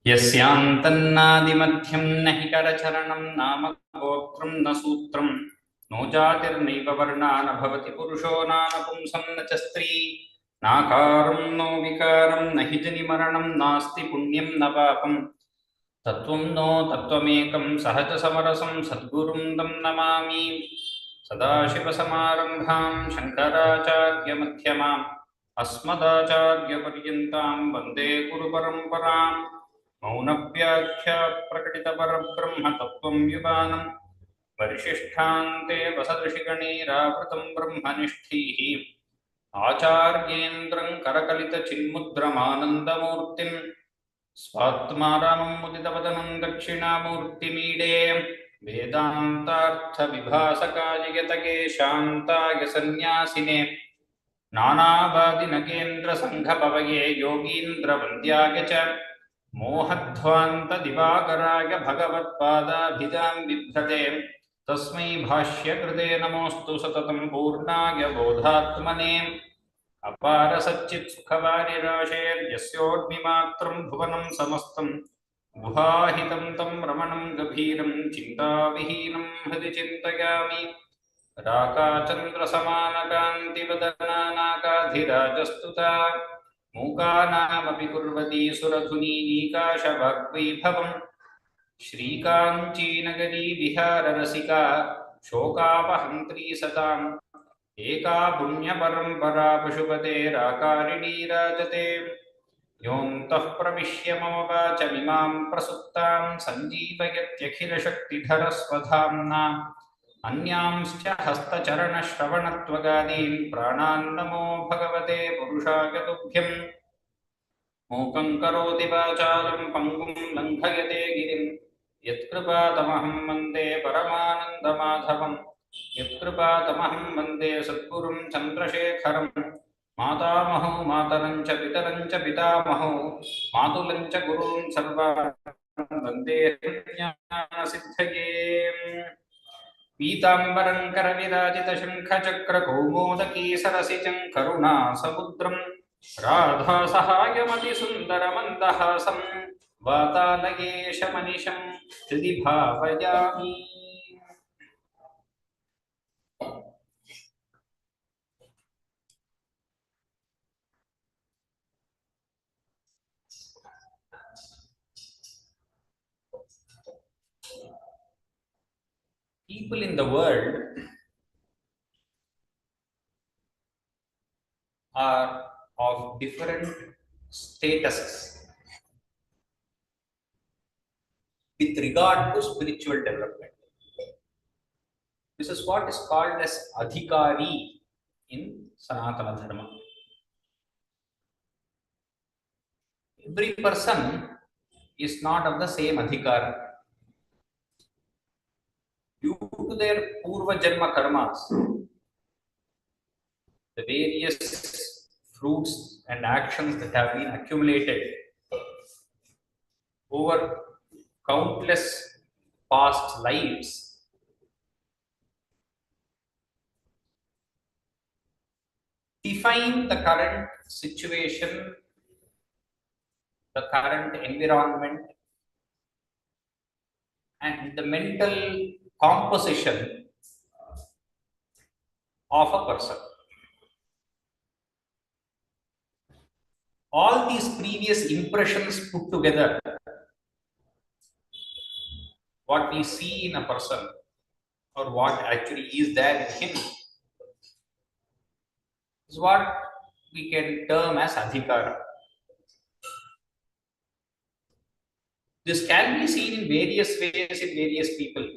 यस्यान्तन्नादिमध्यं न हि करचरणं नाम गोत्रं न सूत्रं नो जातिर्नैव वर्णा न भवति पुरुषो नाम पुंसं न च स्त्री नाकारं नो विकारं न हि जनिमरणं नास्ति पुण्यं न पापं तत्त्वं नो तत्त्वमेकं सहजसमरसं सद्गुरुं तं नमामि सदाशिवसमारम्भां शङ्कराचार्यमध्यमाम् अस्मदाचार्यपर्यन्तां वन्दे गुरुपरम्पराम् मौनव्याख्या प्रकटितपरब्रह्म तत्त्वं युगानं परिशिष्ठान्ते वसदृशिगणैरावृतं ब्रह्मनिष्ठैः आचार्येन्द्रं करकलितचिन्मुद्रमानन्दमूर्तिं स्वात्मारामं मुदितवदनं दक्षिणामूर्तिमीडे वेदान्तार्थविभासकाय यतगे शान्ताय सन्न्यासिने नानावादिनगेन्द्रसङ्घपवये योगीन्द्रवन्द्याय च मोहध्वान्तदिवाकराय भगवत्पादाभिधां बिभ्रते तस्मै भाष्यकृते नमोऽस्तु सततं पूर्णाय बोधात्मने अपारसच्चित्सुखवारिराशेर्यस्योर्मिमात्रं भुवनं समस्तं गुहाहितं तं रमणं गभीरं चिन्ताविहीनं हृदि चिन्तयामि राकाचन्द्रसमानकान्तिवदनानाकाधिराजस्तुता मूकानामपि कुर्वती सुरधुनी नीकाशवाग्वैभवम् श्रीकाञ्चीनगरी विहाररसिका शोकापहन्त्री सताम् एका पुण्यपरम्परा पशुपते राकारिणी राजते योऽन्तः प्रविश्य मम वाचमिमां प्रसुप्तां सञ्जीवयत्यखिलशक्तिधरस्वधाम्ना अन्यांश्च हस्तचरणश्रवणत्वगादीन् प्राणान् नमो भगवते पुरुषाय तुभ्यम् मूकं करोति वाचालं पङ्गुं लङ्घयते गिरिं यत्कृपातमहं वन्दे परमानन्दमाधवम् यत्कृपातमहं वन्दे सद्गुरुं चन्द्रशेखरं मातामहौ मातरं च पितरं च पितामहौ मातुलं च गुरून् सर्वान् वन्दे ज्ञानसिद्धये पीताम्बरं करविराजितशङ्खचक्रकौमोदकीसरसिजं करुणासमुद्रं राधासहायमतिसुन्दरमन्दहासं वातालयेशमनिशं हृदि भावयामि। People in the world are of different statuses with regard to spiritual development. This is what is called as adhikari in Sanatana Dharma. Every person is not of the same adhikara. Due to their purva janma karmas, the various fruits and actions that have been accumulated over countless past lives, define the current situation, the current environment, and the mental composition of a person. All these previous impressions put together, what we see in a person or what actually is there in him, is what we can term as adhikara. This can be seen in various ways in various people.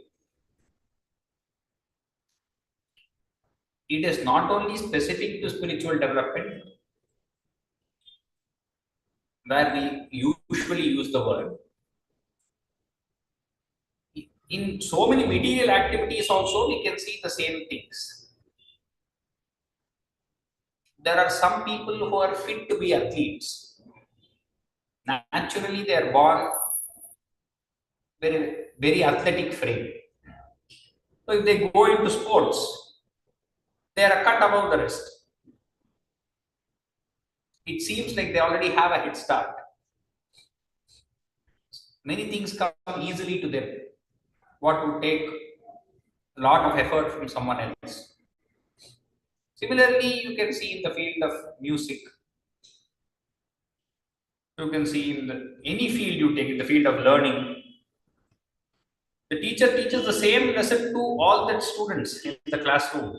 It is not only specific to spiritual development, where we usually use the word. In so many material activities also, we can see the same things. There are some people who are fit to be athletes. Naturally, they are born very athletic frame. So if they go into sports, they are a cut above the rest. It seems like they already have a head start. Many things come easily to them. What would take a lot of effort from someone else. Similarly, you can see in the field of music. You can see in any field you take, in the field of learning. The teacher teaches the same lesson to all the students in the classroom,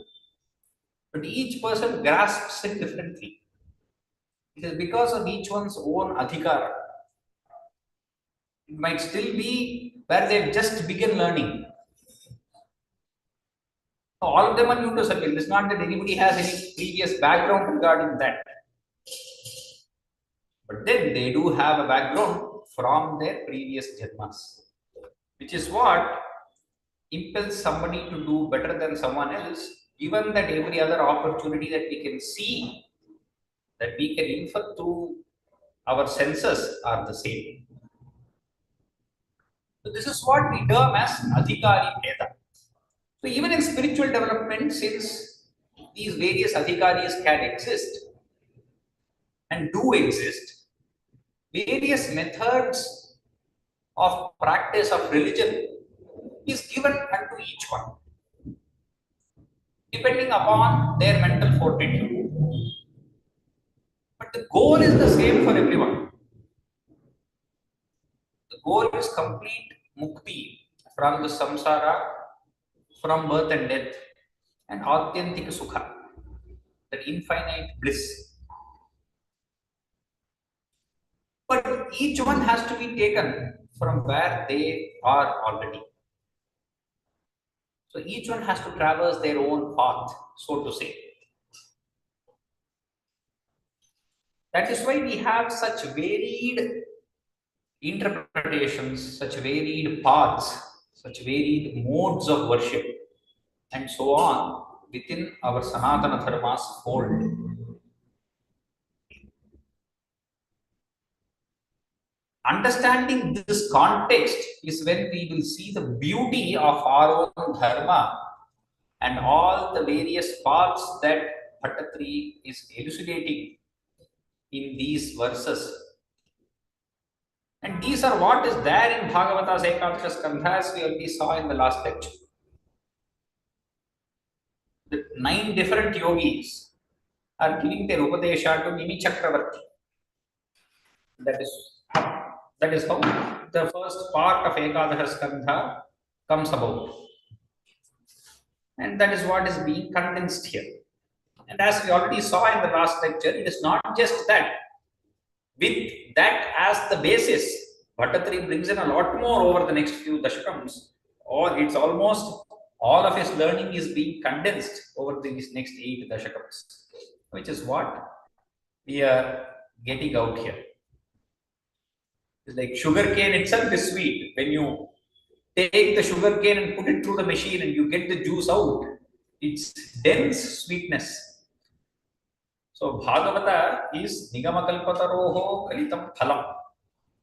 but each person grasps it differently. It is because of each one's own adhikara. It might still be where they've just begun learning. All of them are new to subject. It's not that anybody has any previous background regarding that. But then they do have a background from their previous janmas, which is what impels somebody to do better than someone else, given that every other opportunity that we can see, that we can infer through our senses are the same. So this is what we term as adhikari bheda. So even in spiritual development, since these various adhikaris can exist and do exist, various methods of practice of religion is given unto each one, depending upon their mental fortitude. But the goal is the same for everyone. The goal is complete mukti from the samsara, from birth and death, and authentic sukha, that infinite bliss. But each one has to be taken from where they are already. So each one has to traverse their own path, so to say. That is why we have such varied interpretations, such varied paths, such varied modes of worship, and so on within our Sanatana Dharma's fold. Understanding this context is when we will see the beauty of our own dharma and all the various paths that Bhattatri is elucidating in these verses. And these are what is there in Bhagavata's Ekadasha Skandha, as we already saw in the last lecture. The 9 different yogis are giving their Upadesha to Mimi Chakravarti. That is how the first part of Ekadasha Skandha comes about. And that is what is being condensed here. And as we already saw in the last lecture, it is not just that. With that as the basis, Bhattatri brings in a lot more over the next few dashakams, or it's almost all of his learning is being condensed over these next 8 dashakams, which is what we are getting out here. It's like sugar cane itself is sweet. When you take the sugar cane and put it through the machine and you get the juice out, it's dense sweetness. So Bhagavata is Nigamakalpataroho Kalitam Phalam.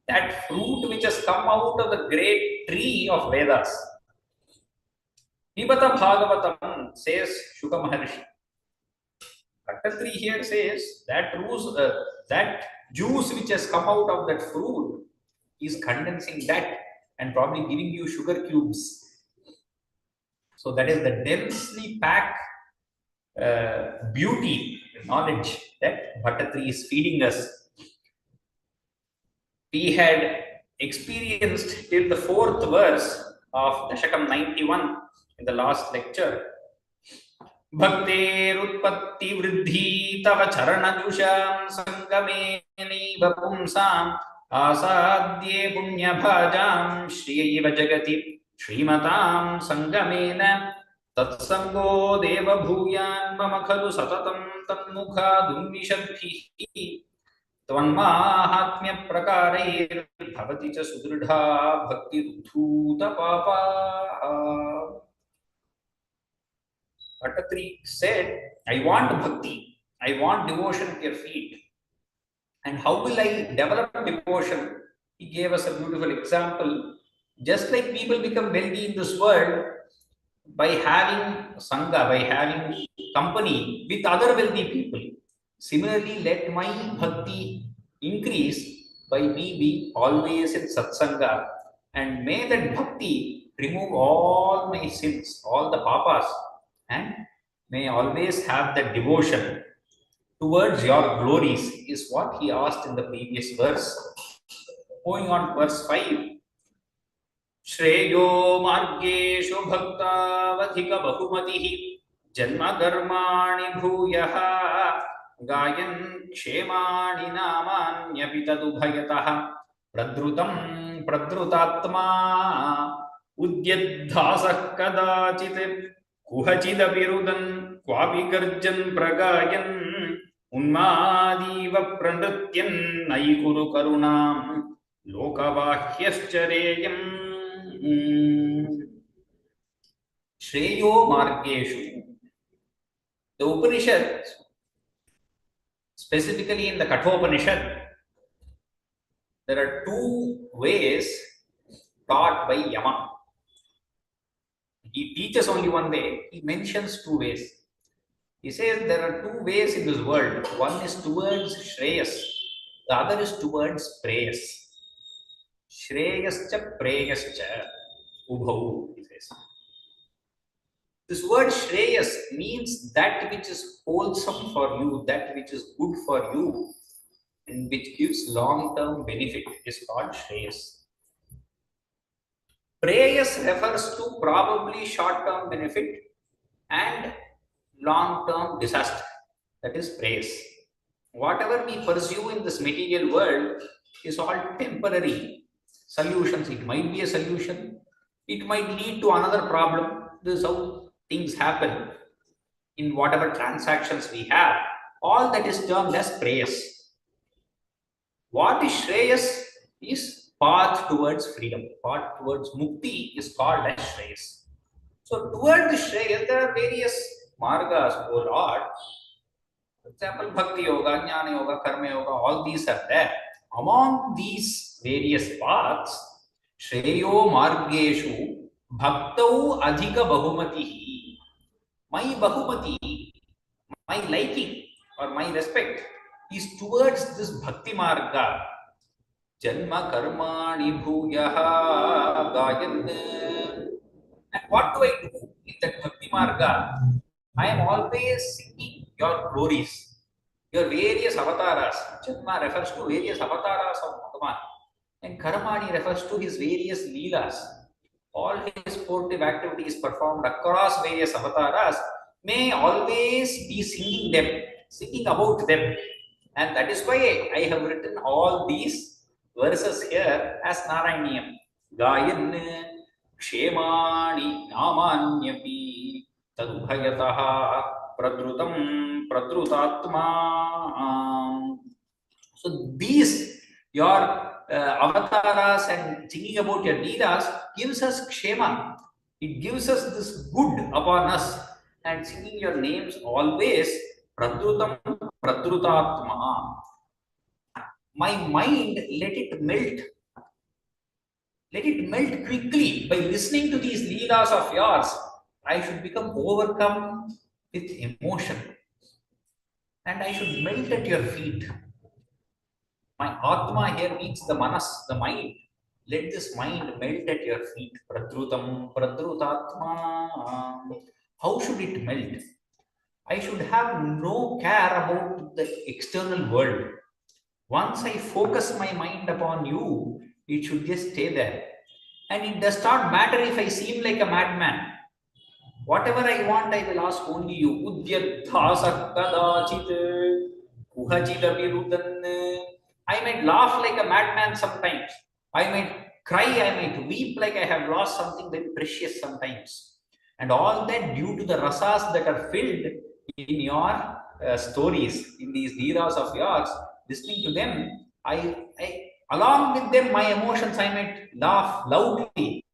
That fruit which has come out of the great tree of Vedas. Pibata Bhagavatam, says Shuka Maharshi. Bhattatri here says that juice which has come out of that fruit is condensing that and probably giving you sugar cubes. So that is the densely packed beauty, knowledge that Bhattatri is feeding us. We had experienced till the 4th verse of Dashakam 91 in the last lecture. Bhakterutpatti vriddhi tava charanajusham sangameni vapumsam asadye punya bhajam shriyaiva jagati shrimatam sangamena tatsango deva bhuyan mama khalu satatam tanmukha dunvishadhihi tvanmahatmya prakareir bhavati cha sudridha bhakti udhuta papa. Bhattatri said, I want bhakti, I want devotion at your feet. And how will I develop devotion? He gave us a beautiful example. Just like people become wealthy in this world by having sangha, by having company with other wealthy people. Similarly, let my bhakti increase by me being always in satsanga And may that bhakti remove all my sins, all the papas, and may always have that devotion towards your glories, is what he asked in the previous verse. Going on to verse 5. श्रेयो मार्गेषु भक्तावधिकबहुमतिः जन्मकर्माणि भूयः गायन् क्षेमाणि नामान्यपि तदुभयतः प्रद्रुतं प्रद्रुतात्मा उद्यद्धासः कदाचित् कुहचिदपि रुदन् क्वापि गर्जन् प्रगायन् उन्मादीव प्रणृत्यन् नयि कुरु करुणां लोकबाह्यश्चरेयम्. Shreyo Margeshu. The Upanishad, specifically in the Kathopanishad, there are two ways taught by Yama. He teaches only one way, he mentions two ways. He says there are two ways in this world. One is towards Shreyas, the other is towards Preyas. Shreyascha Preyascha Ubhau, he says. This word Shreyas means that which is wholesome for you, that which is good for you, and which gives long-term benefit is called Shreyas. Preyas refers to probably short-term benefit and long-term disaster. That is Preyas. Whatever we pursue in this material world is all temporary solutions. It might be a solution. It might lead to another problem. This is how things happen in whatever transactions we have. All that is termed as Preyas. What is Shreyas is path towards freedom. Path towards Mukti is called as Shreyas. So towards the Shreyas, there are various margas, O Lord. For example, Bhakti Yoga, Jnana Yoga, Karma Yoga, all these are there. Among these various paths, Shreyo Margeshu Bhaktau Adhika Bahumatihi. My Bahumati, my liking or my respect is towards this Bhakti Marga. Janma Karmani Bhuyaha Gayan. And what do I do in that Bhakti Marga? I am always singing your glories, your various avatars. Janma refers to various avatars of Bhagavan, and Karmani refers to his various leelas. All his sportive activities performed across various avatars may always be singing them, singing about them. And that is why I have written all these verses here as Narayaneeyam. Gayan Kshemani Namanyapi Tadubhayataha Pradrutam Pradrutatma. So these, your avatars and singing about your leelas gives us kshema. It gives us this good upon us. And singing your names always, pradrutam pradrutatma. My mind, let it melt. Let it melt quickly by listening to these leelas of yours. I should become overcome with emotion. And I should melt at your feet. My Atma here means the manas, the mind. Let this mind melt at your feet. Pradrutam, pradrutatma. How should it melt? I should have no care about the external world. Once I focus my mind upon you, it should just stay there. And it does not matter if I seem like a madman. Whatever I want, I will ask only you. Udyadhasa kadachit kuhachidapi rudan. I might laugh like a madman sometimes. I might cry, I might weep like I have lost something very precious sometimes. And all that due to the rasas that are filled in your stories, in these leelas of yours. Listening to them, I along with them, my emotions, I might laugh loudly.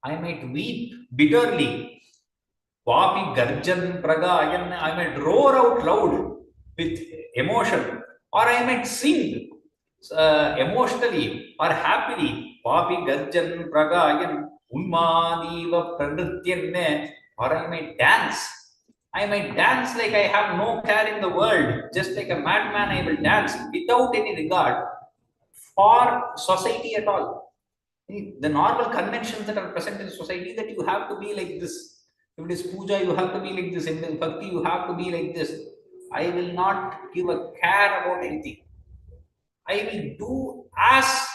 I might weep bitterly. Vapi garjan pragayan, I might roar out loud with emotion. Or I might sing emotionally or happily. Vapi garjan pragayan unmadiva pranrityanne. Or I might dance. I might dance like I have no care in the world. Just like a madman, I will dance without any regard for society at all. The normal conventions that are present in society, that you have to be like this. If it is puja, you have to be like this. If it is bhakti, you have to be like this. I will not give a care about anything. I will do as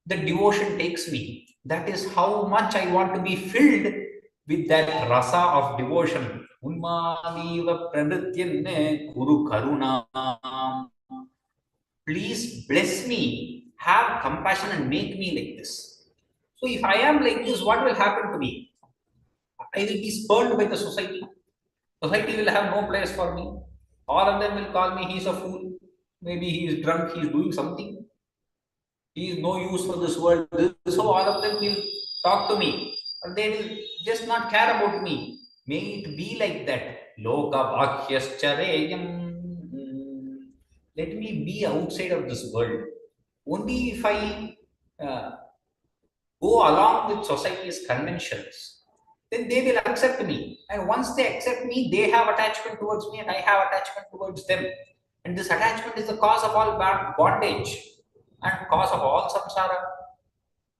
the devotion takes me. That is how much I want to be filled with that rasa of devotion. Unmaniva pranrityanne kuru karuna. Please bless me, have compassion and make me like this. So if I am like this, what will happen to me? I will be spurned by the society. Society will have no place for me. All of them will call me, he's a fool. Maybe he is drunk, he is doing something. He is no use for this world. So all of them will talk to me. But they will just not care about me. May it be like that. Loka bhakyaschareyam. Let me be outside of this world. Only if I uh, go along with society's conventions, then they will accept me. And once they accept me, they have attachment towards me and I have attachment towards them. And this attachment is the cause of all bondage and cause of all samsara.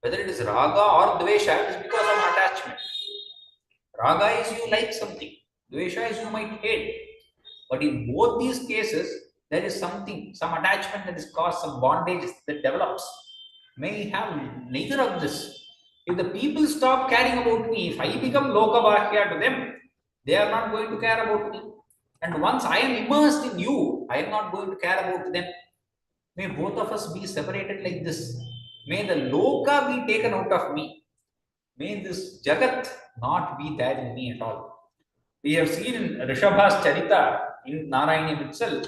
Whether it is raga or dvesha, it is because of attachment. Raga is you like something, dvesha is you might hate. But in both these cases, there is something, some attachment that is caused, some bondage that develops. May have neither of this. If the people stop caring about me, if I become lokabhahya to them, they are not going to care about me. And once I am immersed in you, I am not going to care about them. May both of us be separated like this. May the loka be taken out of me. May this jagat not be there in me at all. We have seen in Rishabha's Charita in Narayaneeyam itself,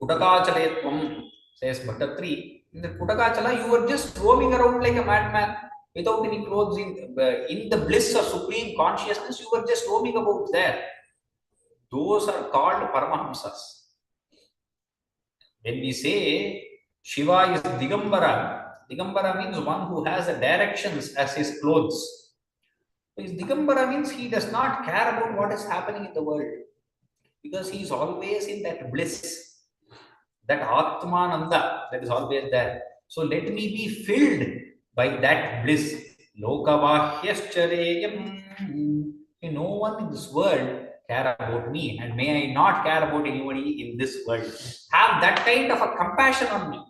Kutakachaletvam, says Bhattatri. In the Kutakachala, you were just roaming around like a madman without any clothes. In the bliss of supreme consciousness, you were just roaming about there. Those are called Paramahamsas. When we say Shiva is Digambara, Digambara means one who has the directions as his clothes. So his Digambara means he does not care about what is happening in the world because he is always in that bliss, that Atmananda that is always there. So let me be filled by that bliss. Lokavahyascharyam. No one in this world care about me, and may I not care about anybody in this world. Have that kind of a compassion on me.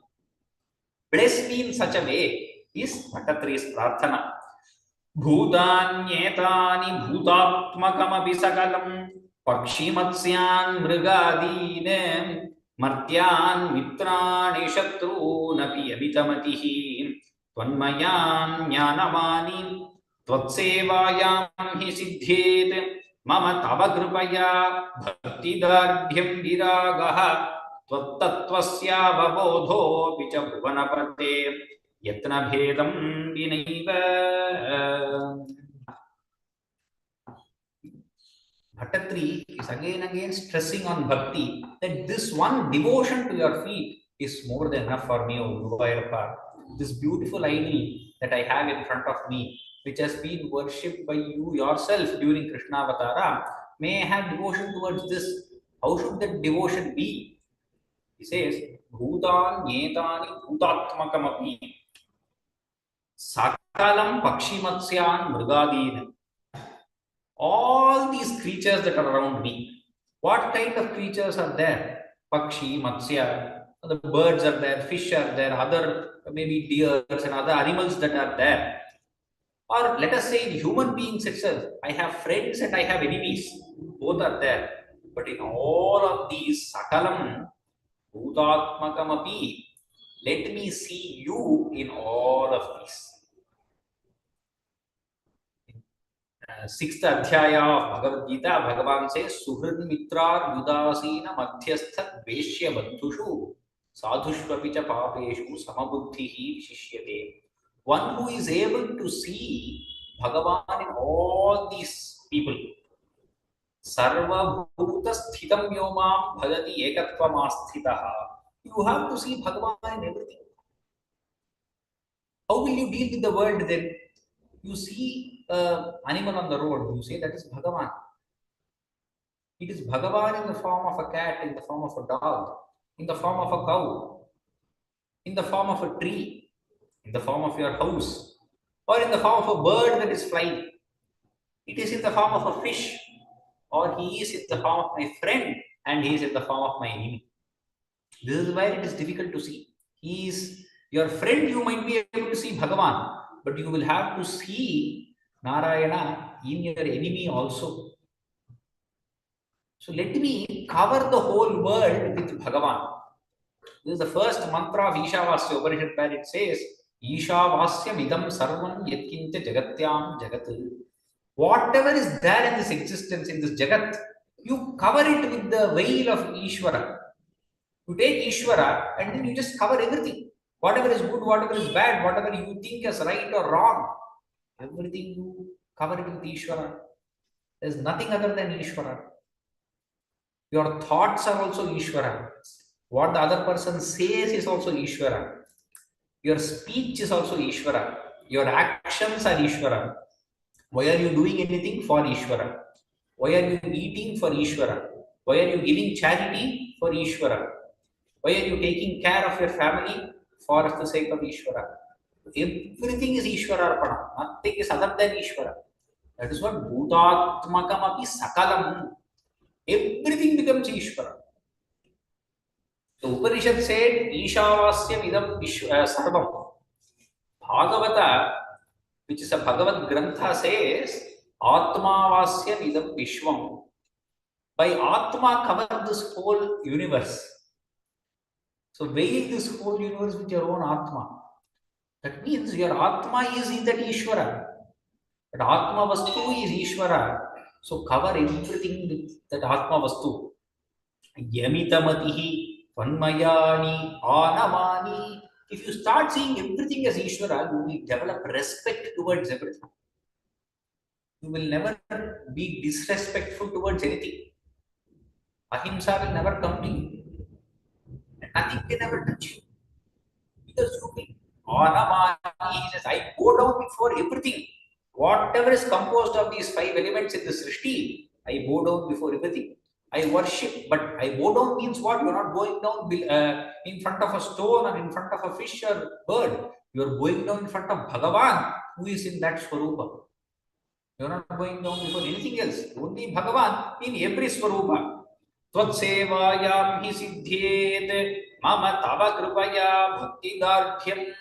Bless me in such a way is Bhattatri's prarthana. Bhutanyetani bhutatmakapi sakalam pakshimatsyan mrigadine martyan mitrani shatrunapi avitamatihi tvanmayan jnanamani tvatsevayam hi siddhet mama tava kripaya bhaktidardhyam viragaha tvattattvasya vabodho picha bhuvanapate yatna bhedam vinaiva. Bhattatri is again stressing on bhakti, that this one devotion to your feet is more than enough for me, O Guruvayurappa. This beautiful idol that I have in front of me, which has been worshipped by you yourself during Krishna Avatara, may I have devotion towards this. How should that devotion be? He says, Bhutan Nyetani Bhutatmakamapi Sakalam Pakshimatsyan Mrigadina. All these creatures that are around me, what kind of creatures are there? Pakshi, Matsya, the birds are there, fish are there, other maybe deers and other animals that are there. Or let us say in human beings itself, I have friends and I have enemies. Both are there. But in all of these, Sakalam, Bhutatmakamapi, let me see you in all of these. Sixth adhyaya of Bhagavad Gita, Bhagavan says, Suhrid mitrar yudasina madhyastha dveshya bandhushu sadhushvapicha papeshu samabuddhihi vishishyate. One who is able to see Bhagavan in all these people. Sarva bhuta sthitam vyoma bhajati ekatvam asthitaha. You have to see Bhagavan in everything. How will you deal with the world then? You see an animal on the road, you say that is Bhagavan. It is Bhagavan in the form of a cat, in the form of a dog, in the form of a cow, in the form of a tree. in the form of your house, or in the form of a bird that is flying. It is in the form of a fish, or he is in the form of my friend, and he is in the form of my enemy. This is where it is difficult to see. He is your friend, you might be able to see Bhagavan, but you will have to see Narayana in your enemy also. So let me cover the whole world with Bhagavan. This is the first mantra of Ishavasya Upanishad where it says, Ishavasyam idam sarvam yatkincha jagatyam jagat. Whatever is there in this existence, in this jagat, you cover it with the veil of Ishvara. You take Ishvara and then you just cover everything. Whatever is good, whatever is bad, whatever you think is right or wrong, everything you cover it with Ishvara. There is nothing other than Ishvara. Your thoughts are also Ishvara. What the other person says is also Ishvara. Your speech is also Ishvara. Your actions are Ishvara. Why are you doing anything? For Ishvara. Why are you eating? For Ishvara. Why are you giving charity? For Ishvara. Why are you taking care of your family? For the sake of Ishvara. Everything is Ishvara. Nothing is other than Ishvara. That is what Bhutatmakam api sakalam. Everything becomes Ishvara. The Upanishad said, Ishavasyam idam sarvam. Bhagavata, which is a Bhagavad Grantha, says, Atmavasyam idam vishwam. By Atma, cover this whole universe. So, veil this whole universe with your own Atma. That means your Atma is in that Ishvara. That Atma Vastu is Ishvara. So, cover everything with that Atma Vastu. Yamitamatihi. Vanmayani, Anamani. If you start seeing everything as Ishvara, you will develop respect towards everything. You will never be disrespectful towards anything. Ahimsa will never come to you. Nothing can ever touch you. Because you will. Anamani, he says, I bow down before everything. Whatever is composed of these 5 elements in the Srishti, I bow down before everything. I worship, but I bow down means what? You're not going down in front of a stone or in front of a fish or bird. You're going down in front of Bhagavan, who is in that Swarupa. You're not going down before anything else. Only Bhagavan in every Swarupa. Tvatsevayam hi siddhyet mama tava kripaya bhakti dardhyam.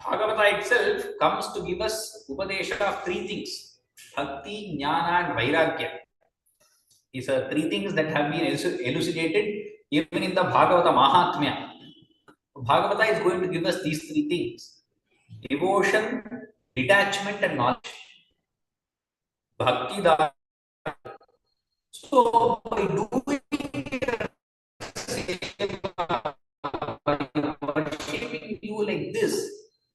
Bhagavata itself comes to give us Upadesha of 3 things. Bhakti, Jnana and Vairagya. These are 3 things that have been elucidated even in the Bhagavata Mahatmya. Bhagavata is going to give us these 3 things. Devotion, detachment and knowledge. Bhakti Dharma. So, by doing worshiping you like this,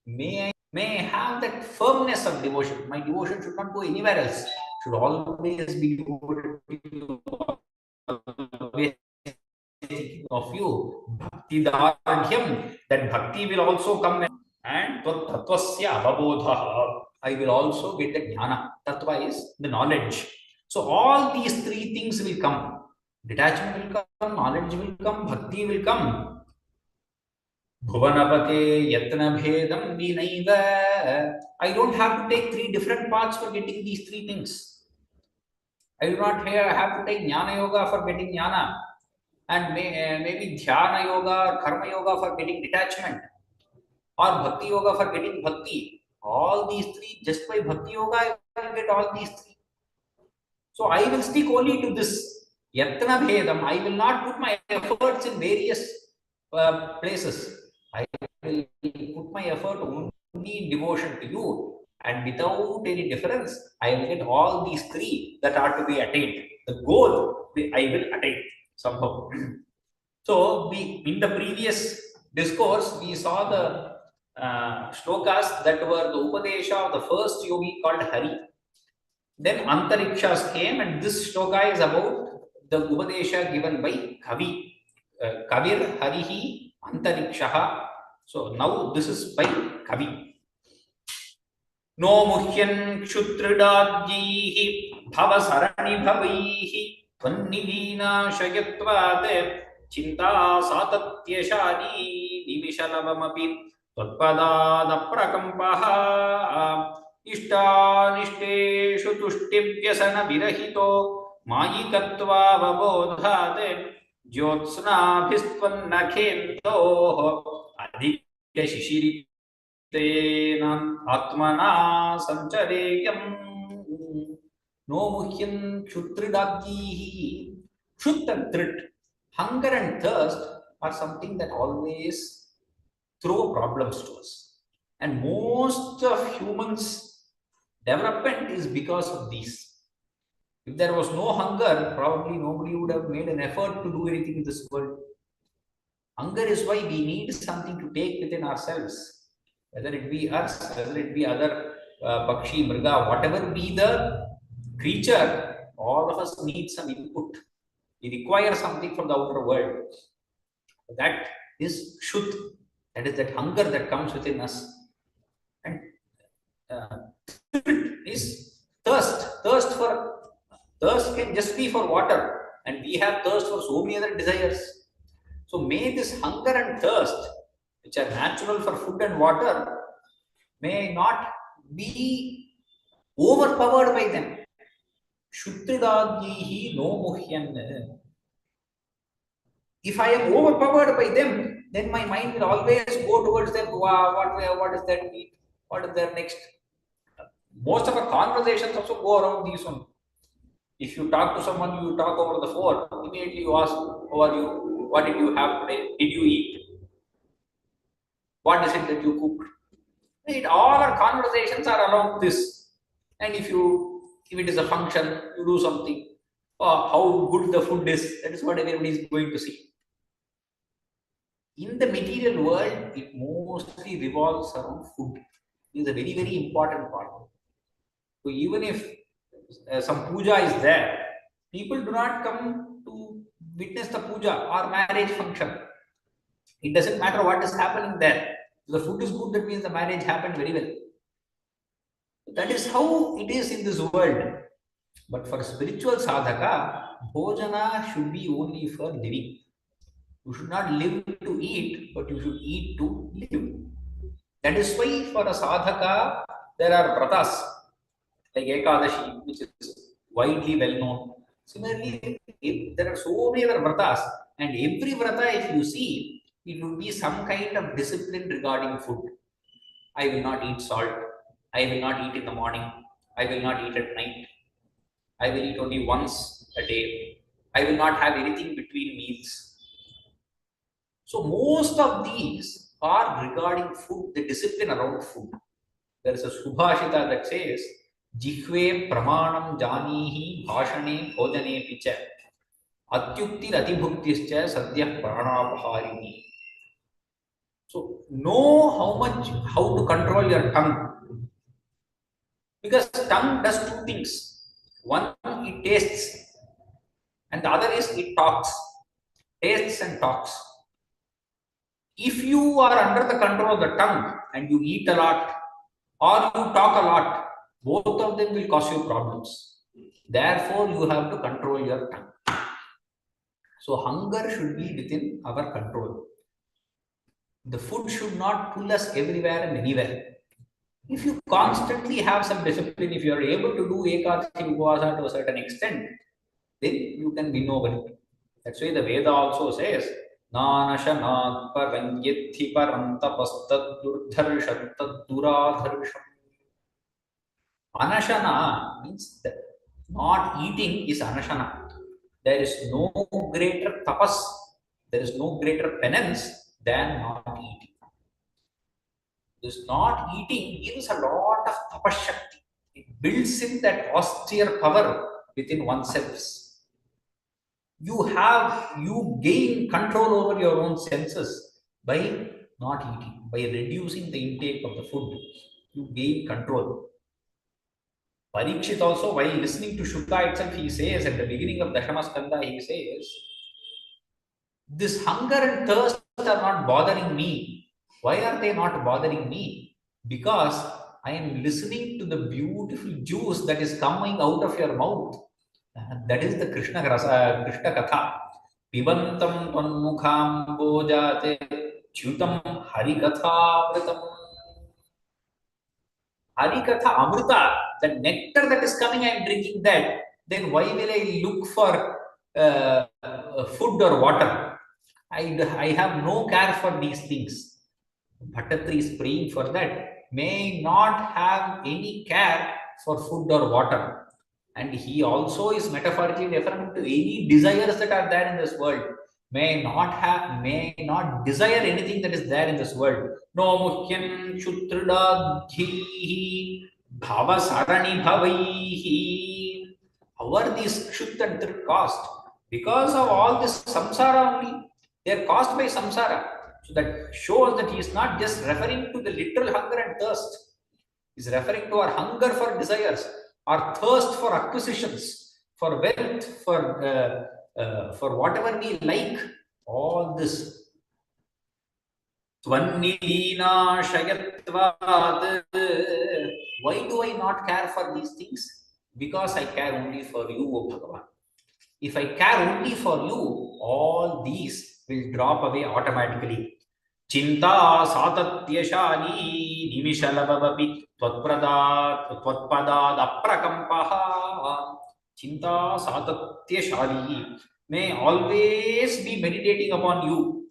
may I have that firmness of devotion. My devotion should not go anywhere else. Should always be devoted to you. Always thinking of you. Bhakti dardhyam. That bhakti will also come and tattvasya avabodha. I will also get the jnana. Tattva is the knowledge. So all these 3 things will come. Detachment will come, knowledge will come, bhakti will come. Bhuvanapate yatna bhedam vinaiva. I don't have to take 3 different paths for getting these 3 things. I do not have to take jnana yoga for getting jnana, and maybe dhyana yoga or karma yoga for getting detachment, or bhakti yoga for getting bhakti. All these 3, just by bhakti yoga, I will get all these 3. So I will stick only to this yatna bhedam. I will not put my efforts in various places. I will put my effort only in devotion to you, and without any difference, I will get all these 3 that are to be attained. The goal I will attain somehow. So, in the previous discourse, we saw the shlokas that were the Upadesha of the first yogi called Hari. Then Antarikshas came, and this shloka is about the Upadesha given by Kavi. Kavir Harihi Antarikshaha. So now this is by Kavi. No muhyan kshutridajihi bhavasarani bhavaihi tvannivina shayatvat chinta satatyashani निमिषलवमपि त्वत्पदादप्रकम्पः इष्टानिष्टेषु तुष्टिव्यसनविरहितो मायिकत्वावबोधात् ज्योत्स्नाभिस्त्वन्नखेन्दोः अधिकशिशिरितेन आत्मना सञ्चरेयम् no muhyan kshutridagyih. Kshut and trit, hunger and thirst are something that always throw problems to us. And most of humans' development is because of these. If there was no hunger, probably nobody would have made an effort to do anything in this world. Hunger is why we need something to take within ourselves. Whether it be us, whether it be other Pakshi, Mriga, whatever be the creature, all of us need some input. We require something from the outer world. That is Shut, that is that hunger that comes within us. And is thirst. Thirst can just be for water, and we have thirst for so many other desires. So may this hunger and thirst, which are natural for food and water, may not be overpowered by them. Shutridagyih no muhyan. If I am overpowered by them, then my mind will always go towards them. Wow, what is that need? What is there next? Most of our conversations also go around these one. If you talk to someone, you talk over the phone, immediately you ask, how are you? What did you have today? Did you eat? What is it that you cooked? Right? All our conversations are around this. And if it is a function, you do something. How good the food is, that is what everybody is going to see. In the material world, it mostly revolves around food. It is a very, very important part. So even if some puja is there, people do not come to witness the puja or marriage function. It doesn't matter what is happening there. If the food is good, that means the marriage happened very well. That is how it is in this world. But for spiritual sadhaka, bhojana should be only for living. You should not live to eat, but you should eat to live. That is why for a sadhaka, there are vratas, like Ekadashi, which is widely well known. Similarly, there are so many other vratas, and every vrata, if you see, it will be some kind of discipline regarding food. I will not eat salt. I will not eat in the morning. I will not eat at night. I will eat only once a day. I will not have anything between meals. So most of these are regarding food, the discipline around food. There is a Subhashita that says, Jihve pramanam janihi bhashane bhojane picha atyuktir atibhuktischa sadyah pranapaharini. So know how to control your tongue. Because tongue does two things. One, it tastes, and the other is it talks. Tastes and talks. If you are under the control of the tongue and you eat a lot or you talk a lot, both of them will cause you problems. Therefore, you have to control your tongue. So hunger should be within our control. The food should not pull us everywhere and anywhere. If you constantly have some discipline, if you are able to do Ekadashi Upavasa to a certain extent, then you can win over it. That's why the Veda also says, Nanashanat paranyethi parantapastad durdharshantad duradharsham. Anashana means that not eating is anashana. There is no greater tapas, there is no greater penance than not eating. This not eating gives a lot of tapashakti. It builds in that austere power within oneself. You gain control over your own senses by not eating, by reducing the intake of the food. You gain control. Parikshit also, while listening to Shuka itself, he says at the beginning of Dashama Skanda, he says, this hunger and thirst are not bothering me. Why are they not bothering me? Because I am listening to the beautiful juice that is coming out of your mouth. That is the Krishna Katha. Pibantam Tanmukham Bojate Chutam harikatha Harikatha Amrita, the nectar that is coming, I am drinking that. Then why will I look for food or water? I have no care for these things. Bhattatri is praying for that. May not have any care for food or water. And he also is metaphorically referring to any desires that are there in this world. May not desire anything that is there in this world. No muhyam shutrudadhihi bhava sarani bhavaihi. How are these kshut and trid caused? Because of all this samsara only. They are caused by samsara. So that shows that he is not just referring to the literal hunger and thirst. He is referring to our hunger for desires, our thirst for acquisitions, for wealth, for whatever we like. All this. Why do I not care for these things? Because I care only for you, O Bhagavan. If I care only for you, all these will drop away automatically. Chinta satatyashali nimishalavapi tvatpadad aprakampaha. Chinta satatyashali. May always be meditating upon you.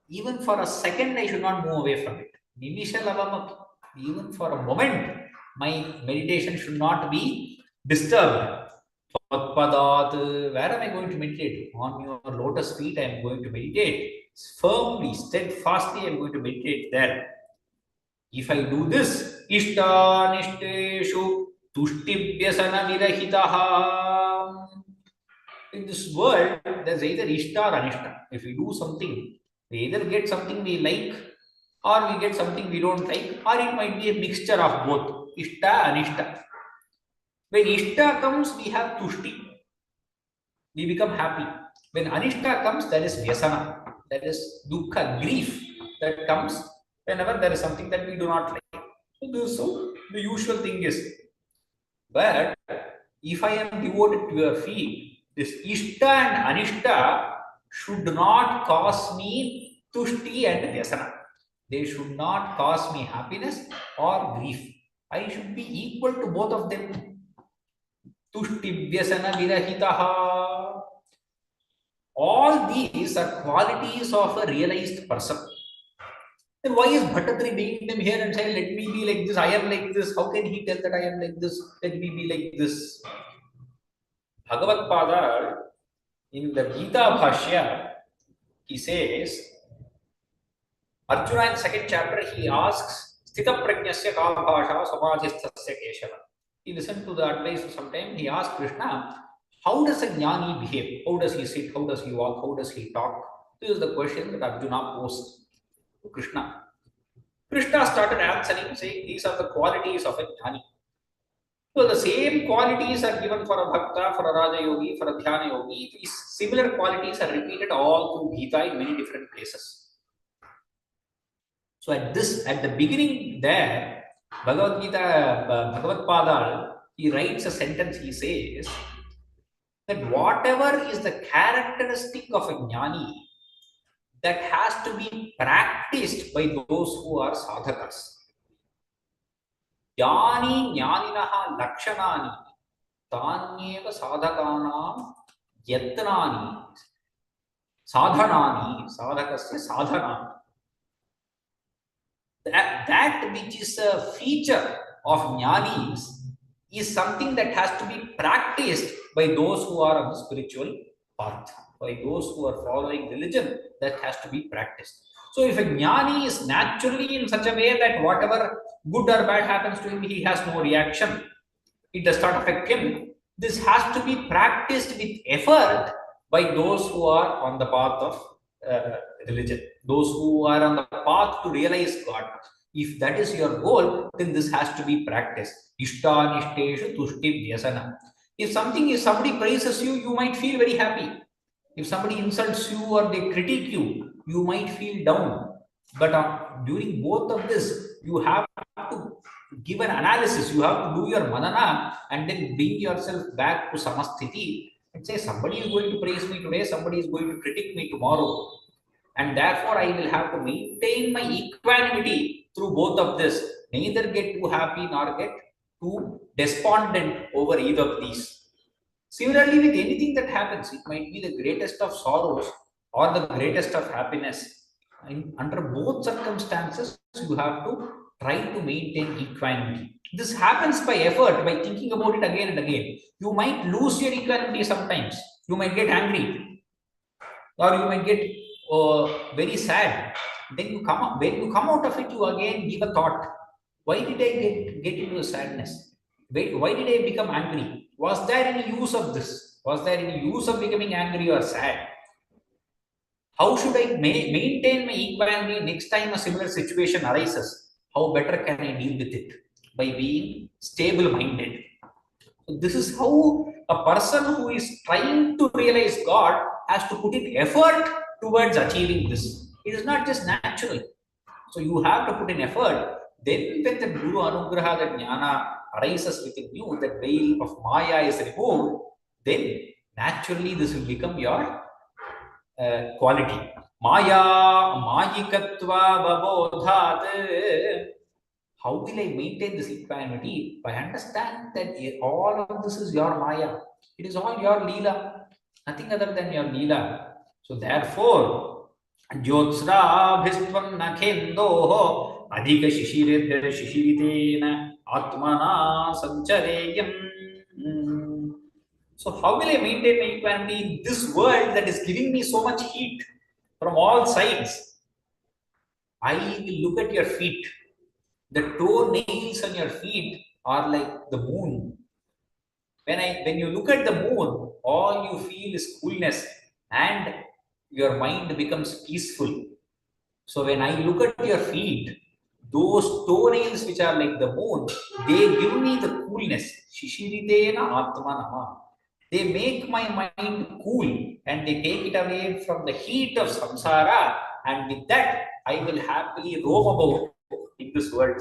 Even for a second, I should not move away from it. Nimishalavamapi. Even for a moment, my meditation should not be disturbed. Where am I going to meditate? On your lotus feet, I am going to meditate. Firmly, steadfastly, I am going to meditate there. If I do this, Ishtanishteshu Tushtivyasana Virahitaha. In this world, there's either Ishta or Anishta. If we do something, we either get something we like, or we get something we don't like, or it might be a mixture of both. Ishta, Anishta. When Ishta comes, we have Tushti. We become happy. When Anishta comes, there is Vyasana. That is Dukkha, grief that comes whenever there is something that we do not like. So the usual thing is, but if I am devoted to your feet, this Ishta and Anishta should not cause me Tushti and Vyasana. They should not cause me happiness or grief. I should be equal to both of them. Tushti Vyasana Virahitaha. All these are qualities of a realized person. Then why is Bhattatri bringing them here and saying, let me be like this, I am like this? How can he tell that I am like this? Let me be like this. Bhagavad Pada, in the Gita Bhashya, he says, Arjuna in second chapter, he asks, Sthita Prajnasya ka bhasha samadhisthasya keshava. He listened to the advice sometime, he asked Krishna, how does a jnani behave? How does he sit? How does he walk? How does he talk? This is the question that Arjuna posed to Krishna. Krishna started answering, saying, these are the qualities of a jnani. So the same qualities are given for a bhakta, for a raja yogi, for a dhyana yogi. These similar qualities are repeated all through Gita in many different places. So at the beginning there, Bhagavad Gita, Bhagavad Pada, he writes a sentence, he says that whatever is the characteristic of a jnani, that has to be practiced by those who are sadhakas. Jnani jnaninaha lakshanani tanyeva sadhakanam yatnani sadhanani sadhakasya sadhanani. That which is a feature of jnanis is something that has to be practiced by those who are on the spiritual path, by those who are following religion, that has to be practiced. So if a jnani is naturally in such a way that whatever good or bad happens to him, he has no reaction, it does not affect him, this has to be practiced with effort by those who are on the path of religion, those who are on the path to realize God. If that is your goal, then this has to be practiced. Ishtanishteshu tushti vyasana. If somebody praises you, you might feel very happy. If somebody insults you or they critique you, you might feel down. But during both of this, you have to give an analysis. You have to do your manana and then bring yourself back to samasthiti and say, somebody is going to praise me today, somebody is going to critique me tomorrow. and therefore I will have to maintain my equanimity through both of this. Neither get too happy nor get too despondent over either of these. Similarly, with anything that happens, it might be the greatest of sorrows or the greatest of happiness. Under both circumstances, you have to try to maintain equanimity. This happens by effort, by thinking about it again and again. You might lose your equanimity sometimes. You might get angry, or you might get very sad. Then you come up, when you come out of it, you again give a thought. Why did I get into sadness? Why did I become angry? Was there any use of this? Was there any use of becoming angry or sad? How should I maintain my equanimity next time a similar situation arises? How better can I deal with it? By being stable-minded. So this is how a person who is trying to realize God has to put in effort towards achieving this. It is not just natural. So you have to put in effort. Then when the Guru Anugraha, the Jnana arises within you, the veil of Maya is removed, then naturally this will become your quality. Maya, Mayikatva Babodhat. How will I maintain this equanimity? By understand that all of this is your Maya. It is all your Leela. Nothing other than your Leela. So therefore, Jyotsra Bhistvam Nakhendoho Adhika Shishiritena Atmana Sanchareyam. So how will I maintain my equanimity in this world that is giving me so much heat from all sides? I will look at your feet. The toenails on your feet are like the moon. When you look at the moon, all you feel is coolness and your mind becomes peaceful. So when I look at your feet, those toenails which are like the moon, they give me the coolness. Shishiritena atmanama. They make my mind cool and they take it away from the heat of samsara, and with that I will happily roam about in this world.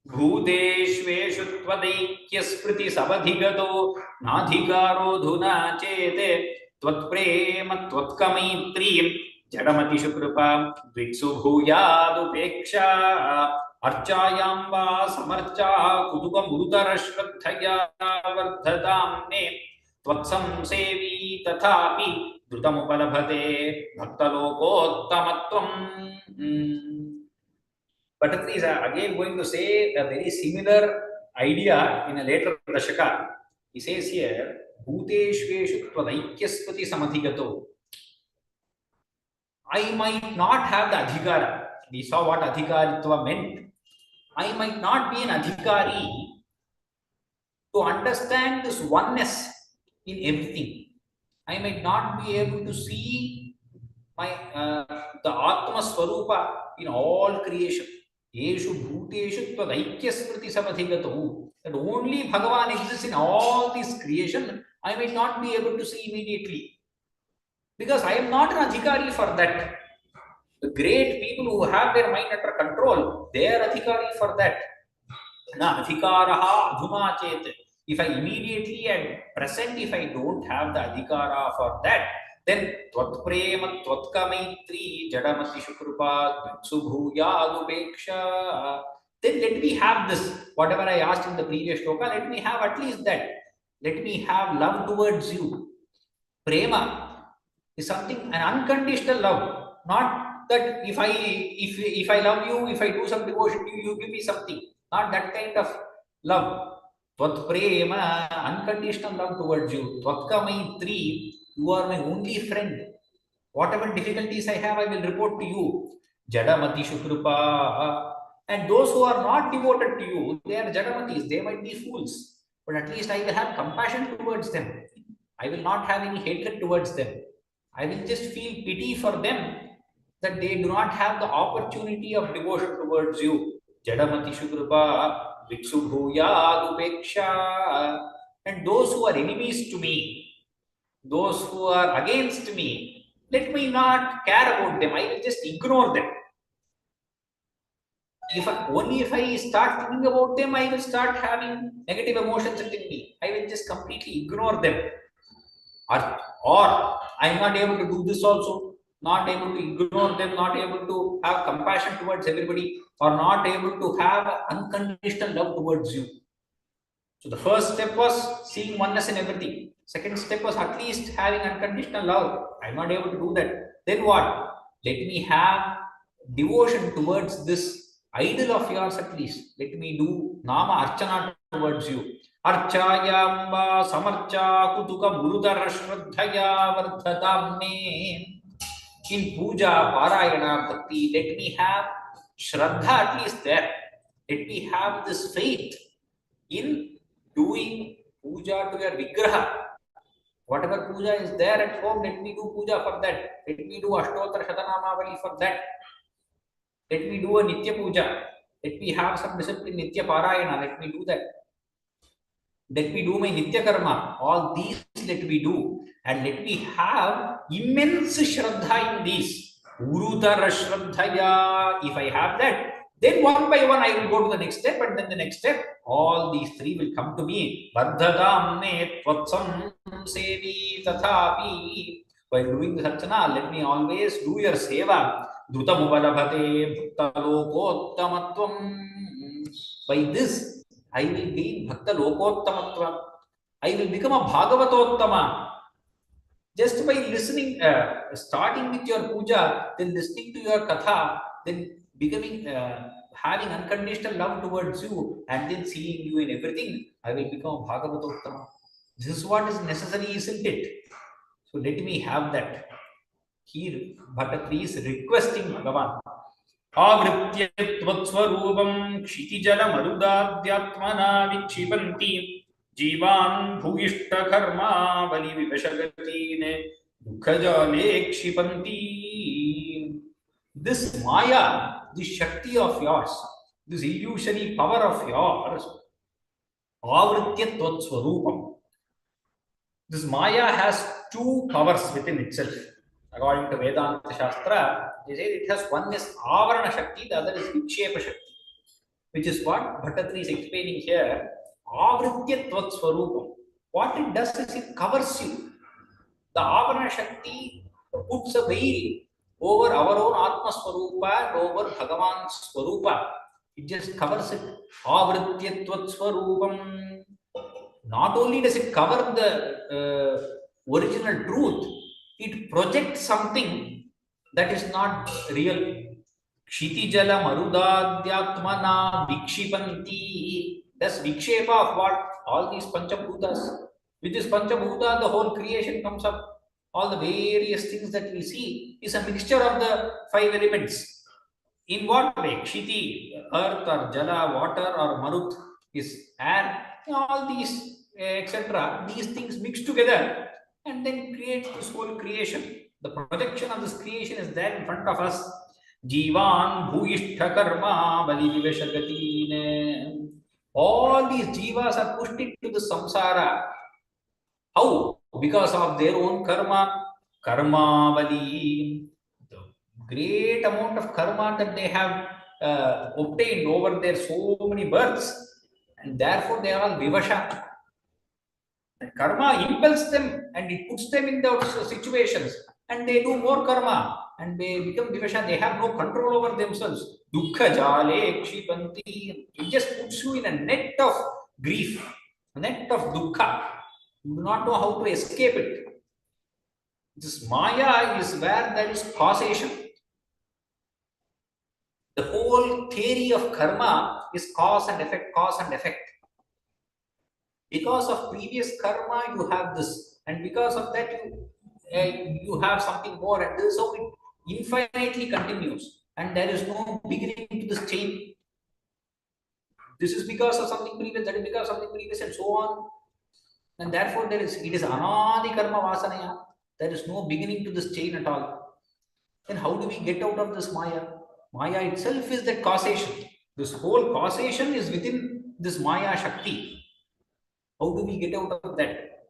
Bhuteshveshu tvadaikyaspriti sabadhigato nadhikaro dhuna chete tvatprema tvatkamaitri jadamati shukrupa viksu bhuyadupeksha archayam va samarcha kudukam urutara shraddhaya vardhatamne tvatsam sevi tathapi drutamupalabhate bhaktalokottamatvam. Bhattacharya is again going to say a very similar idea in a later Dashaka. He says here, Bhuteshveshu tvadaikyasprati samadhigato. I might not have the adhikara. We saw what adhikaritva meant. I might not be an adhikari to understand this oneness in everything. I might not be able to see my the Atma Swarupa in all creation. Yeshu Bhuteshu Tvadaikyasmriti Samadhigato. That only Bhagavan exists in all this creation, I might not be able to see immediately. Because I am not an adhikari for that. The great people who have their mind under control, they are adhikari for that. Na adhikaraha adhuna chet. If I immediately and present, if I don't have the adhikara for that, then tvatprema tvatkamaitri jadamati shukrupa subhuyadupeksha. Then let me have this. Whatever I asked in the previous shloka, let me have at least that. Let me have love towards you. Prema is something, an unconditional love. Not that if I love you, if I do some devotion to you, you give me something. Not that kind of love. Tvat prema, unconditional love towards you. Tvatka maitri, you are my only friend. Whatever difficulties I have, I will report to you. Jadamati shukrupa. And those who are not devoted to you, they are jadamatis. They might be fools. But at least I will have compassion towards them. I will not have any hatred towards them. I will just feel pity for them that they do not have the opportunity of devotion towards you. Jadamati shukrupa. And those who are enemies to me, those who are against me, let me not care about them. I will just ignore them. Only if I start thinking about them, I will start having negative emotions within me. I will just completely ignore them. or I am not able to do this also, not able to ignore them, not able to have compassion towards everybody, or not able to have unconditional love towards you. So the first step was seeing oneness in everything. Second step was at least having unconditional love. I'm not able to do that. Then what? Let me have devotion towards this idol of yours at least. Let me do nama archana towards you. Archayamba samarcha kutuka murudara shraddhaya vardhatam me. In puja, parayana, bhakti, let me have shraddha at least there. Let me have this faith in doing puja to your vigraha. Whatever puja is there at home, let me do puja for that. Let me do Ashtottara Shatanamavali for that. Let me do a Nitya puja. Let me have some discipline, Nitya Parayana. Let me do that. Let me do my Nitya Karma. All these let me do. And let me have immense Shraddha in these. Urutara Shraddhaya. If I have that, then one by one I will go to the next step, and then the next step. All these three will come to me. Vardhadamne tvatsam sevi tathapi. While doing the Sarchana, let me always do your seva. Dhutamubalabhate bhaktalokottamatvam. By this, I will gain Bhakta Lokottamatva. I will become a Bhagavatottama. Just by listening, starting with your puja, then listening to your katha, then becoming, having unconditional love towards you, and then seeing you in everything, I will become a Bhagavatottama. This is what is necessary, isn't it? So let me have that. Here, Bhattatri is requesting Bhagavan. आवृत्य त्वत्स्वरूपं क्षितिजलमरुदाद्यात्मना विक्षिपन्ति जीवान् भूयिष्ठकर्मावलिविवशगतीन् दुःखजाले क्षिपन्ति. This Maya, this Shakti of yours, this illusory power of yours, avritya tvatswarupam. This Maya has two powers within itself. According to Vedanta Shastra, they say it has one is Avarana Shakti, the other is Vikshepa Shakti, which is what Bhattatri is explaining here. Avritya tvatswarupam. What it does is it covers you. The Avarana Shakti puts a veil over our own Atma Swarupa and over Bhagavan's Swarupa. It just covers it. Avritya tvatswarupam. Not only does it cover the original truth, it projects something that is not real. Kshitijala marudadhyatmana vikshipanti. That's vikshepa of what? All these panchabhutas. With this panchabhuta, the whole creation comes up. All the various things that we see is a mixture of the five elements. In what way? Kshiti, earth or jala, water or marut is air. All these, etc. These things mix together and then create this whole creation. The projection of this creation is there in front of us. Jivan bhuyishtha karma valivivashagatin. All these jivas are pushed into the samsara. How? Because of their own karma. Karma vali. The great amount of karma that they have obtained over their so many births. And therefore they are all vivasha. Karma impels them and it puts them in those situations, and they do more karma and they become vivasha. They have no control over themselves. Dukkha jale kshipanti. It just puts you in a net of grief, a net of dukkha. You do not know how to escape it. This Maya is where there is causation. The whole theory of karma is cause and effect, cause and effect. Because of previous karma, you have this, and because of that, you have something more, and this is how it infinitely continues, and there is no beginning to this chain. This is because of something previous, that is because of something previous, and so on. And therefore, it is anadi karma vasanaya. There is no beginning to this chain at all. Then how do we get out of this Maya? Maya itself is that causation. This whole causation is within this Maya Shakti. How do we get out of that?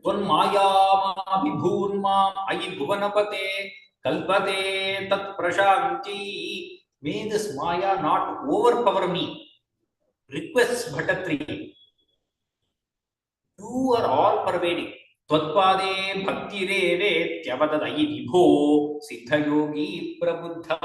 Tvan Maya Vibhurma Ayi Bhuvanapate Kalpate Tat Prashanti. May this Maya not overpower me. Requests Bhattatri. You are all pervading. Tvatpade bhaktireve tyavadadayi vibho siddha yogi prabuddha.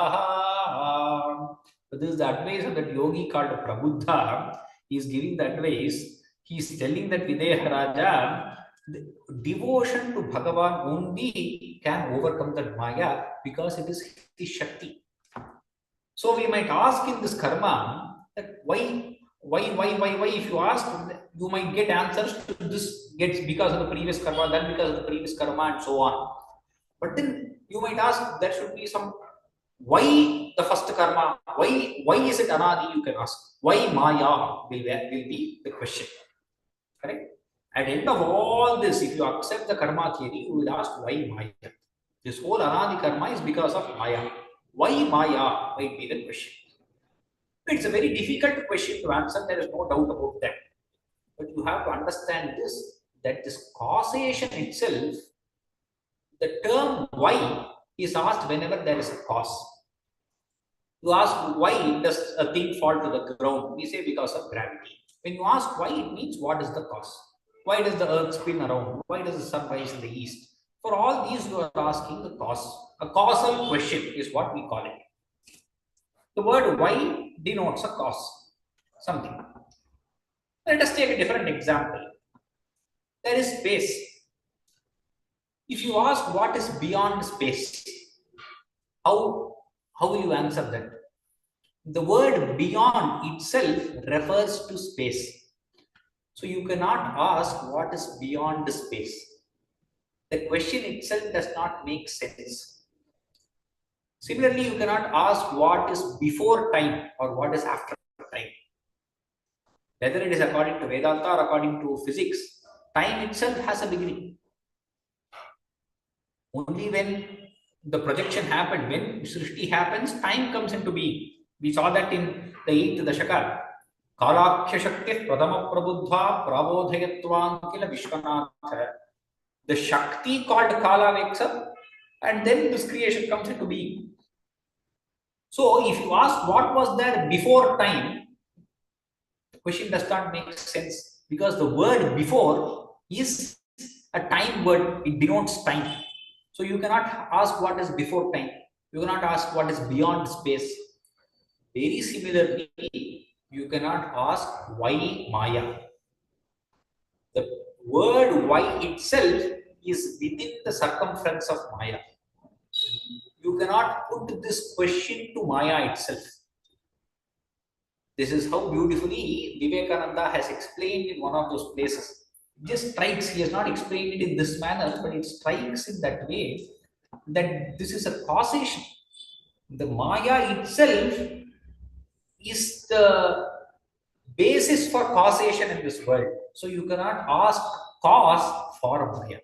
So this is the advice of that yogi called Prabuddha. He is giving the advice. He is telling that Videha Raja, the devotion to Bhagavan only can overcome that Maya because it is his Shakti. So we might ask in this karma that why, if you ask, you might get answers to this gets because of the previous karma, then because of the previous karma, and so on. But then you might ask, there should be some why the first karma, why is it anadi, you can ask. Why Maya will be the question. Correct? At the end of all this, if you accept the karma theory, you will ask why Maya. This whole anadi karma is because of Maya. Why Maya might be the question. It's a very difficult question to answer, there is no doubt about that. But you have to understand this, that this causation itself, the term why is asked whenever there is a cause. You ask why does a thing fall to the ground? We say because of gravity. When you ask why, it means what is the cause? Why does the earth spin around? Why does the sun rise in the east? For all these, you are asking the cause. A causal question is what we call it. The word why denotes a cause, something. Let us take a different example. There is space. If you ask what is beyond space, how will you answer that? The word beyond itself refers to space. So you cannot ask what is beyond space. The question itself does not make sense. Similarly, you cannot ask what is before time or what is after time. Whether it is according to Vedanta or according to physics, time itself has a beginning. Only when the projection happened, when Srishti happens, time comes into being. We saw that in the 8th Dashakam. Kalakhya Shakti Pradama Prabuddha Prabodhayatvankila Vishwanatha. The Shakti called Kala wakes up, and then this creation comes into being. So if you ask what was there before time, the question does not make sense, because the word before is a time word, it denotes time. So you cannot ask what is before time. You cannot ask what is beyond space. Very similarly, you cannot ask why Maya. The word why itself is within the circumference of Maya. You cannot put this question to Maya itself. This is how beautifully Vivekananda has explained in one of those places. It just strikes, he has not explained it in this manner, but it strikes in that way that this is a causation. The Maya itself is the basis for causation in this world. So you cannot ask cause for Maya.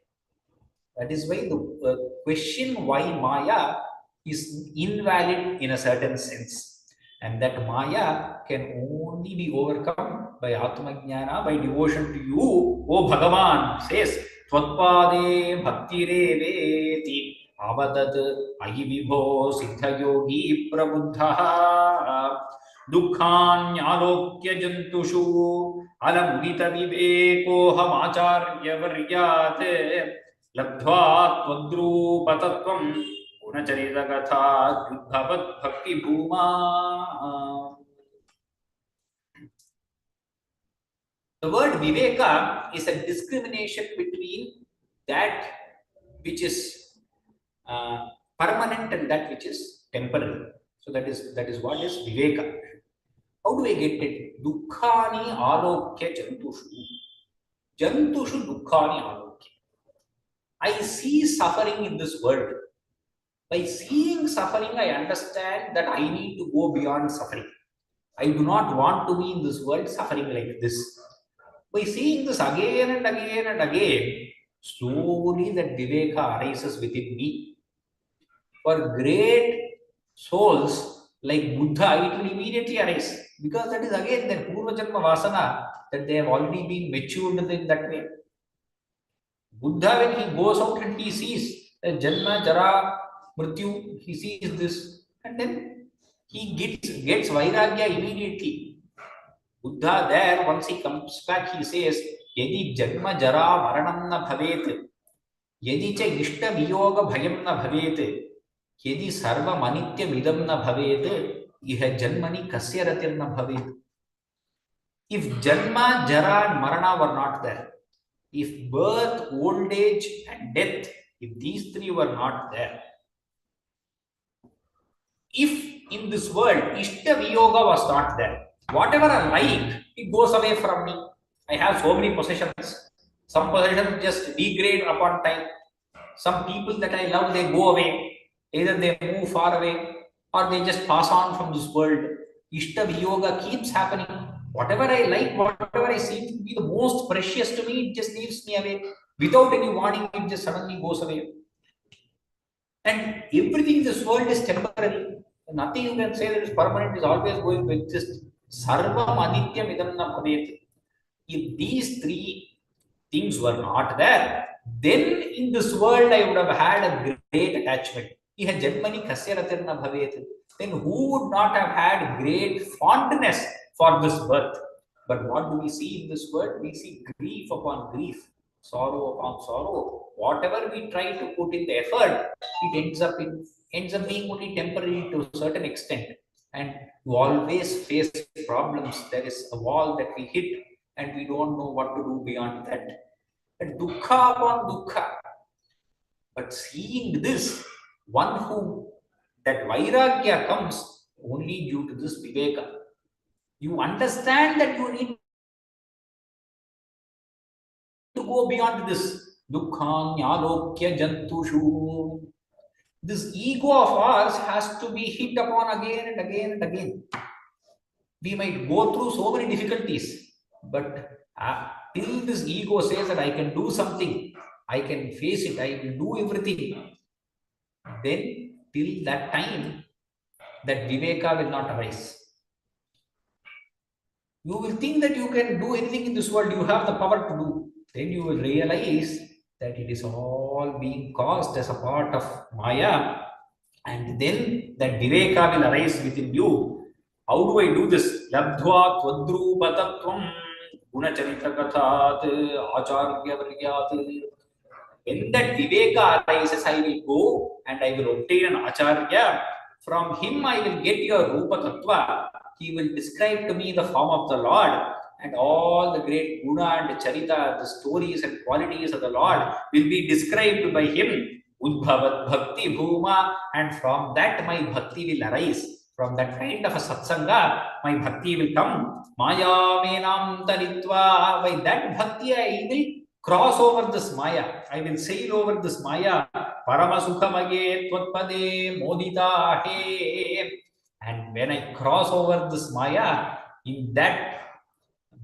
That is why the question why Maya is invalid in a certain sense. And that Maya can only be overcome by Atmajnana, by devotion to you, O Bhagavan, says, Tvatpade bhaktireveti avadad ahivibho siddha yogi prabuddha dukkhaanyalokya jantushu alamudita vivekoham acharya varyate labdhva tvadrupatatvam Gunacharita Gatha Yudhavat Bhakti Bhuma. The word Viveka is a discrimination between that which is permanent and that which is temporary. So that is what is Viveka. How do I get it? Dukkhani alokya jantushu. Jantushu dukkhani alokya. I see suffering in this world. By seeing suffering, I understand that I need to go beyond suffering. I do not want to be in this world suffering like this. By seeing this again and again and again, slowly that Viveka arises within me. For great souls like Buddha, it will immediately arise. Because that is again their Purva Janma Vasana, that they have already been matured in that way. Buddha, when he goes out and he sees that Janma, Jara, Mrityu, he sees this, and then he gets Vairagya immediately. Buddha there, once he comes back, he says, Yedi Janma Jara Maranam na Bhavet यदि च इष्टवियोगभयं न भवेत् यदि सर्वमनित्यमिदं न भवेत् इह जन्मनि कस्य रतिर्न भवेत्. If janma, jara and marana were not there, if birth, old age and death, if these three were not there, if in this world ishta viyoga was not there, whatever I like, it goes away from me. I have so many possessions. Some possessions just degrade upon time. Some people that I love, they go away. Either they move far away or they just pass on from this world. Ishta viyoga keeps happening. Whatever I like, whatever I seem to be the most precious to me, it just leaves me away. Without any warning, it just suddenly goes away. And everything in this world is temporary. Nothing you can say that is permanent is always going to exist. Sarvam anityam idam na bhavet. If these three things were not there, then in this world I would have had a great attachment. Iha janmani kasya ratirna bhavet. Then who would not have had great fondness for this birth? But what do we see in this world? We see grief upon grief, sorrow upon sorrow. Whatever we try to put in the effort, it ends up being only temporary to a certain extent. And you always face problems. There is a wall that we hit and we don't know what to do beyond that. And dukkha upon dukkha. But seeing this, one who, that vairagya comes only due to this viveka. You understand that you need to go beyond this. Dukkhanyalokya jantushu. This ego of ours has to be hit upon again and again and again. We might go through so many difficulties, but till this ego says that I can do something, I can face it, I will do everything, then till that time, that viveka will not arise. You will think that you can do anything in this world, you have the power to do. Then you will realize that it is all being caused as a part of Maya, and then that viveka will arise within you. How do I do this? Labdhva tvadrupatatvam gunacharita kathat acharya varyat. When that viveka arises, I will go and I will obtain an acharya. From him I will get your rupa tattva. He will describe to me the form of the Lord, and all the great guna and charita, the stories and qualities of the Lord will be described by him. Udbhavat bhakti bhuma, and from that my bhakti will arise. From that kind of a satsanga, my bhakti will come. Maya menam taritva. By that bhakti, I will cross over this Maya. I will sail over this Maya. Parama sukhamage tvatpade modita he. And when I cross over this Maya, in that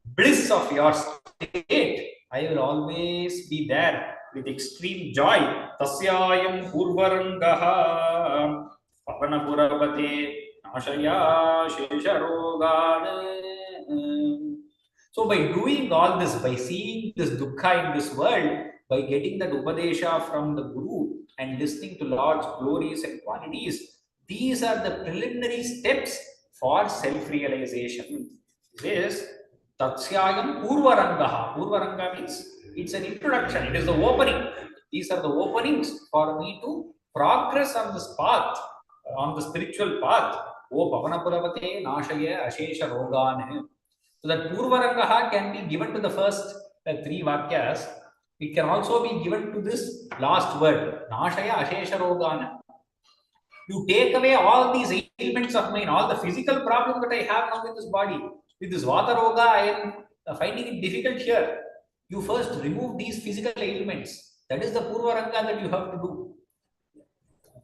bliss of your state, I will always be there with extreme joy. Tasyayam purvarangaha pavanapuravate nashaya shesharogan. So by doing all this, by seeing this dukkha in this world, by getting that upadesha from the Guru and listening to Lord's glories and qualities, these are the preliminary steps for self-realization. This Tatsyayam Purvarangaha. Purvaranga means it's an introduction, it is the opening. These are the openings for me to progress on this path, on the spiritual path. O Pavanapuravate Nashaya Ashesha Rogan. So that Purvarangaha can be given to the first three vakyas. It can also be given to this last word, Nashaya Ashesha Rogan. You take away all these ailments of mine, all the physical problems that I have now in this body. With this Vata Roga, I am finding it difficult here. You first remove these physical ailments. That is the Purvaranga that you have to do.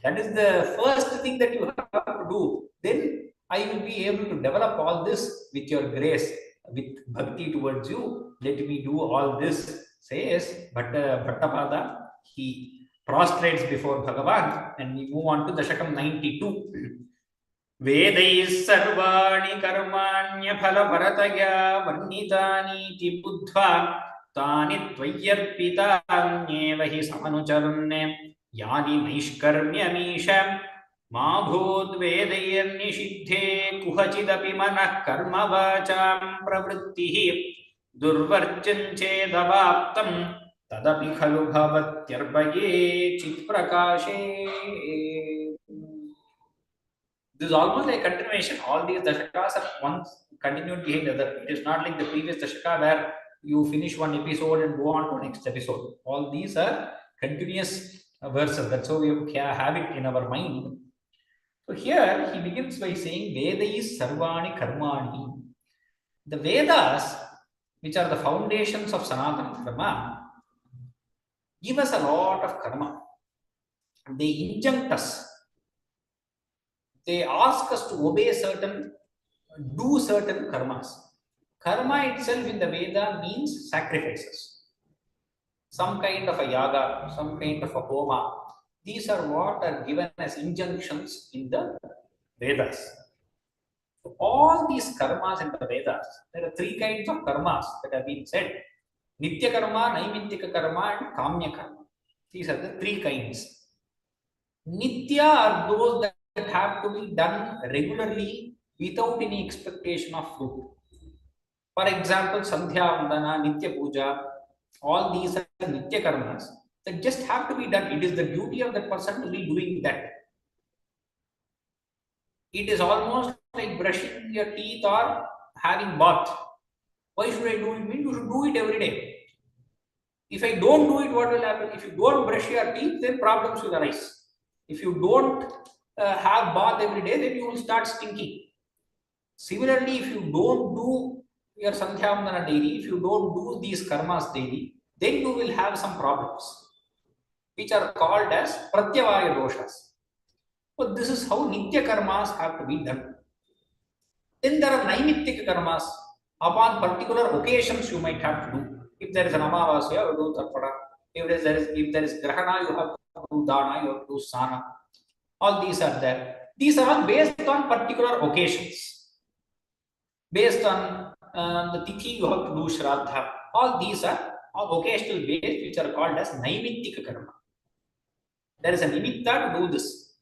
That is the first thing that you have to do. Then I will be able to develop all this with your grace, with bhakti towards you. Let me do all this, says Bhattapada. He prostrates before Bhagavan, and we move on to Dashakam 92. Vedais sarvani karmanya phala bharataya varnitani ti buddha tani tvayarpitanyeva hi samanucharanne yani naishkarmyamisham ma bhud vedayar nishidhe kuhachidapi manah karma vacham pravrittihi durvarchan chedavaptam Tadapi khalu bhavatyarpaye chit prakashe. This is almost like continuation. All these dashakas are one continued behind the other. It is not like the previous dashaka where you finish one episode and go on to next episode. All these are continuous verses. That's how we have it in our mind. So here he begins by saying Vedais Sarvani Karmani. The Vedas, which are the foundations of Sanatana Dharma, give us a lot of karma. They injunct us. They ask us to obey do certain karmas. Karma itself in the Veda means sacrifices. Some kind of a yaga, some kind of a homa. These are what are given as injunctions in the Vedas. So all these karmas in the Vedas, there are three kinds of karmas that have been said. Nitya karma, Naimittika karma and Kamya karma. These are the three kinds. Nitya are those that have to be done regularly without any expectation of fruit. For example, Sandhya Vandana, Nitya Puja, all these are Nitya karmas that just have to be done. It is the duty of that person to be doing that. It is almost like brushing your teeth or having bath. Why should I do it? Mean you should do it every day. If I don't do it, what will happen? If you don't brush your teeth, then problems will arise. If you don't have bath every day, then you will start stinking. Similarly, if you don't do your Sandhyamdana daily, if you don't do these karmas daily, then you will have some problems, which are called as pratyavaya doshas. So this is how Nitya karmas have to be done. Then there are Naimittika karmas. Upon particular occasions, you might have to do. If there is an Amavasya, you do Tarpada. If there is Grahana, you have to do Dana, you have to do Sana. All these are there. These are all based on particular occasions. Based on the Tithi, you have to do Shraddha. All these are all occasional based, which are called as Naimittika karma. There is a nimitta to do this.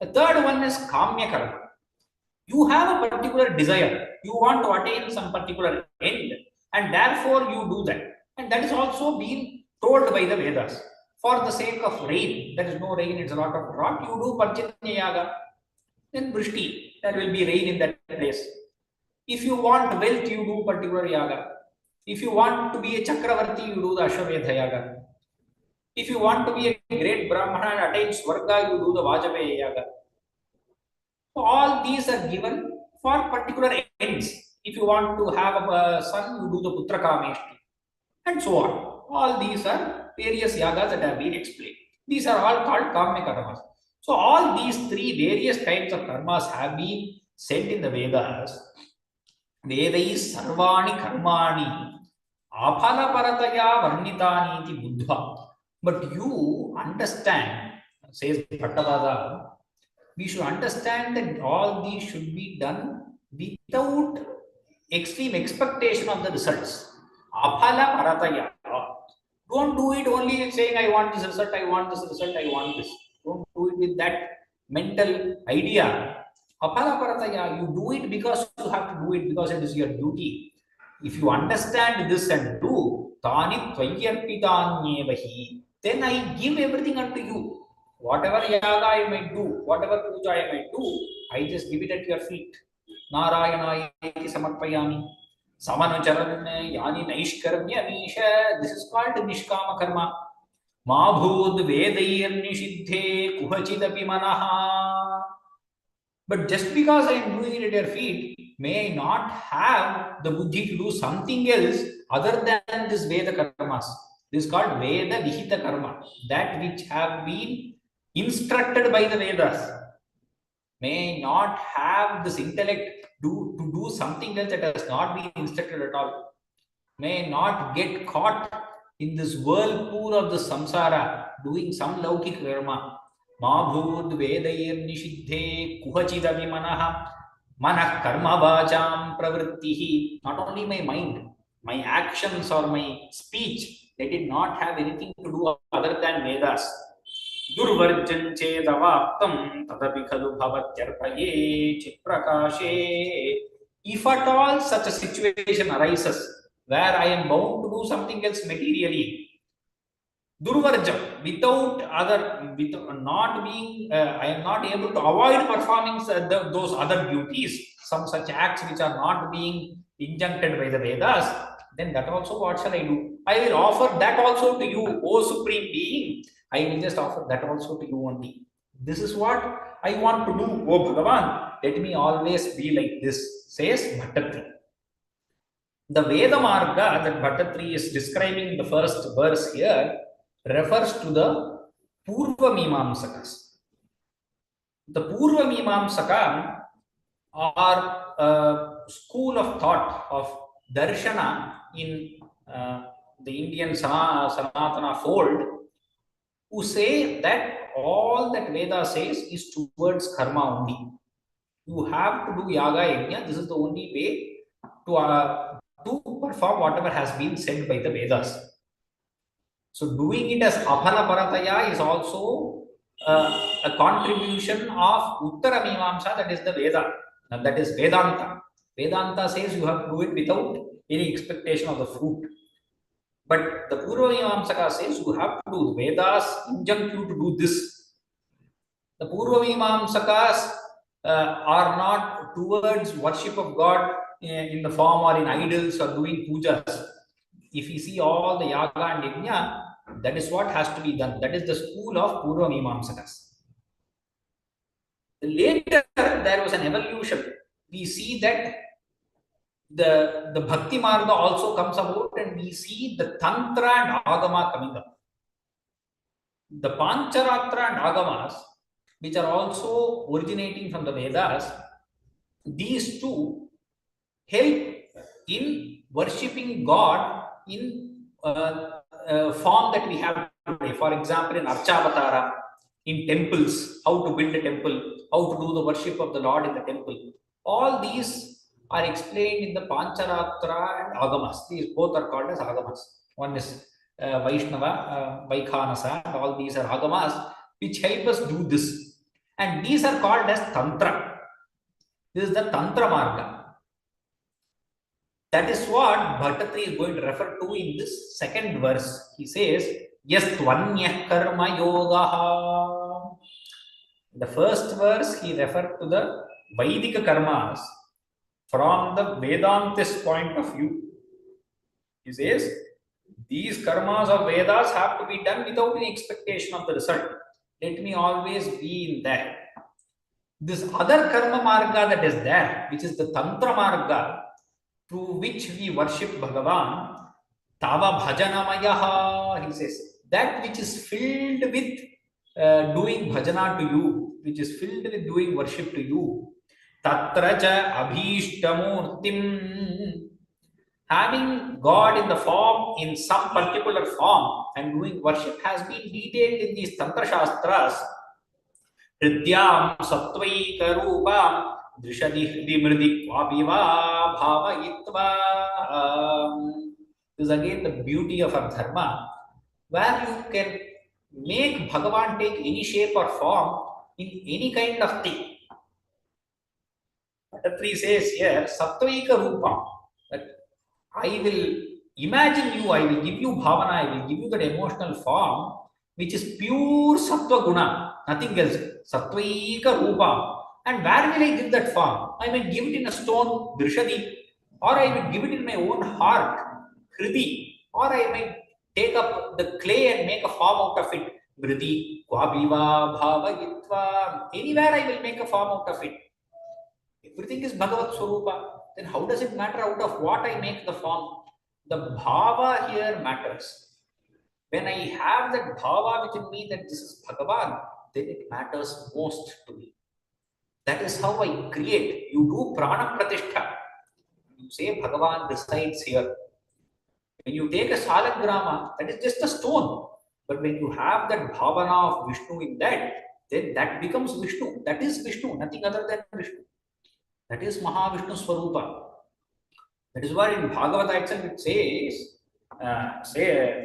The third one is Kamya karma. You have a particular desire. You want to attain some particular end, and therefore you do that. And that is also being told by the Vedas. For the sake of rain, there is no rain, it's a lot of drought, you do Parjanya Yaga. Then Vrishti, there will be rain in that place. If you want wealth, you do particular Yaga. If you want to be a Chakravarti, you do the Ashwamedha Yaga. If you want to be a great Brahmana and attain Swarga, you do the Vajapaya Yaga. So all these are given for particular ends. If you want to have a son, you do the Putra Kameshti, and so on. All these are various yagas that have been explained. These are all called Kamya karmas. So all these three various kinds of karmas have been said in the Vedas. Vedais sarvani karmani aphala parataya varnitani iti buddha. But you understand, says Bhattavada, we should understand that all these should be done without extreme expectation of the results. Aphala parataya. Don't do it only saying, I want this result, I want this result, I want this. Don't do it with that mental idea. Aphala parataya, you do it because you have to do it, because it is your duty. If you understand this and do, tani tvayarpitanyevahi, then I give everything unto you. Whatever yaga I might do, whatever puja I might do, I just give it at your feet. Narayanayam samarpayami. Samanucharan yani naishkarmya nisha. This is called nishkama karma. Mabhud vedair nishidhe kuhachidapi manaha. But just because I am doing it at your feet, may I not have the buddhi to do something else other than this Veda karmas. This is called Veda Vihita karma. That which have been instructed by the Vedas. May not have this intellect to do something else that has not been instructed at all. May not get caught in this whirlpool of the samsara doing some laukik karma. Mabhud vedair nishidhe kuhachidavi manaha manah karma vacham pravrittihi. Not only my mind, my actions or my speech, they did not have anything to do other than Vedas. Durvarjan chedavaptam tadapi khalu bhavatyarpaye chitprakashe. If at all such a situation arises where I am bound to do something else materially, Durvarjam, without other, without not being, I am not able to avoid performing those other duties, some such acts which are not being injuncted by the Vedas, then that also what shall I do? I will offer that also to you, O Supreme Being. I will just offer that also to you only. This is what I want to do, O Bhagavan. Let me always be like this, says Bhattatri. The Veda Marga that Bhattatri is describing in the first verse here refers to the Purva Mimamsakas. The Purva Mimamsaka are a school of thought of Darshana in the Indian Sanatana fold, who say that all that Veda says is towards karma only. You have to do yaga yajna. This is the only way to perform whatever has been said by the Vedas. So doing it as aphala parataya is also a contribution of Uttara Mimamsa, that is the Veda, that is Vedanta. Vedanta says you have to do it without any expectation of the fruit. But the Purva Mimamsaka says you have to do. Vedas injunct you to do this. The Purva Mimamsakas are not towards worship of God in the form or in idols or doing pujas. If you see all the yaga and yajna, that is what has to be done. That is the school of Purva Mimamsakas. Later, there was an evolution. We see that the Bhakti Marga also comes about, and we see the Tantra and Agama coming up. The Pancharatra and Agamas, which are also originating from the Vedas, these two help in worshipping God in form that we have today. For example, in Archavatara, in temples, how to build a temple, how to do the worship of the Lord in the temple. All these are explained in the Pancharatra and Agamas. These both are called as Agamas. One is Vaishnava, Vaikhanasa, and all these are Agamas, which help us do this. And these are called as Tantra. This is the Tantra Marga. That is what Bhattatri is going to refer to in this second verse. He says, Yastvanyah karma yogaha. In the first verse, he referred to the Vaidika karmas from the Vedantist point of view. He says, these karmas of Vedas have to be done without any expectation of the result. Let me always be in that. This other karma marga that is there, which is the Tantra marga, through which we worship Bhagavan, Tava Bhajanamayaha, he says, that which is filled with doing bhajana to you, which is filled with doing worship to you, Tatraja Abhishtamurtim, having God in the form, in some particular form, and doing worship has been detailed in these Tantra Shastras. Hridyam Sattvaika Rupam Drishadi Mridi Kwabiva Bhavayitva. This is again the beauty of our dharma, where you can make Bhagavan take any shape or form in any kind of thing. Bhattatri says here, Sattvaika Rupam, that I will imagine you, I will give you bhavana, I will give you that emotional form, which is pure Sattva Guna, nothing else. Sattvaika Rupa. And where will I give that form? I may give it in a stone, Drishadi, or I will give it in my own heart, Hridi, or I may take up the clay and make a form out of it, Vriti, Kwabiva, Bhavayitva. Anywhere I will make a form out of it. Everything is Bhagavat Swarupa. Then how does it matter out of what I make the form? The bhava here matters. When I have that bhava within me that this is Bhagavan, then it matters most to me. That is how I create. You do prana pratishtha. You say Bhagavan resides here. When you take a salagrama, that is just a stone. But when you have that bhavana of Vishnu in that, then that becomes Vishnu. That is Vishnu, nothing other than Vishnu. That is Mahavishnu Swarupa. That is why in Bhagavata itself it says,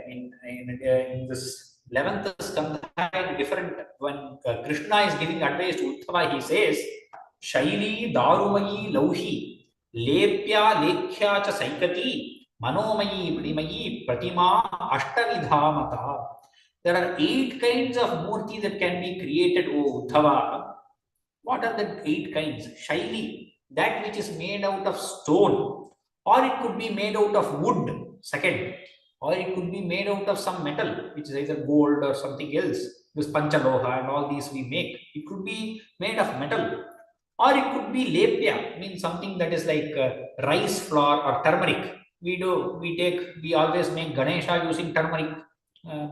in this 11th skandha, different, when Krishna is giving advice to Uddhava, he says, Shaili Darumayi Lauhi, Lepya Lekhya cha Saikati, Manomayi Vrimayi Pratima Ashtavidhamata. There are 8 kinds of murti that can be created, O Uddhava. What are the 8 kinds? Shaili, that which is made out of stone, or it could be made out of wood, second, or it could be made out of some metal, which is either gold or something else. This panchaloha and all these we make. It could be made of metal, or it could be lepya, means something that is like rice flour or turmeric. We always make Ganesha using turmeric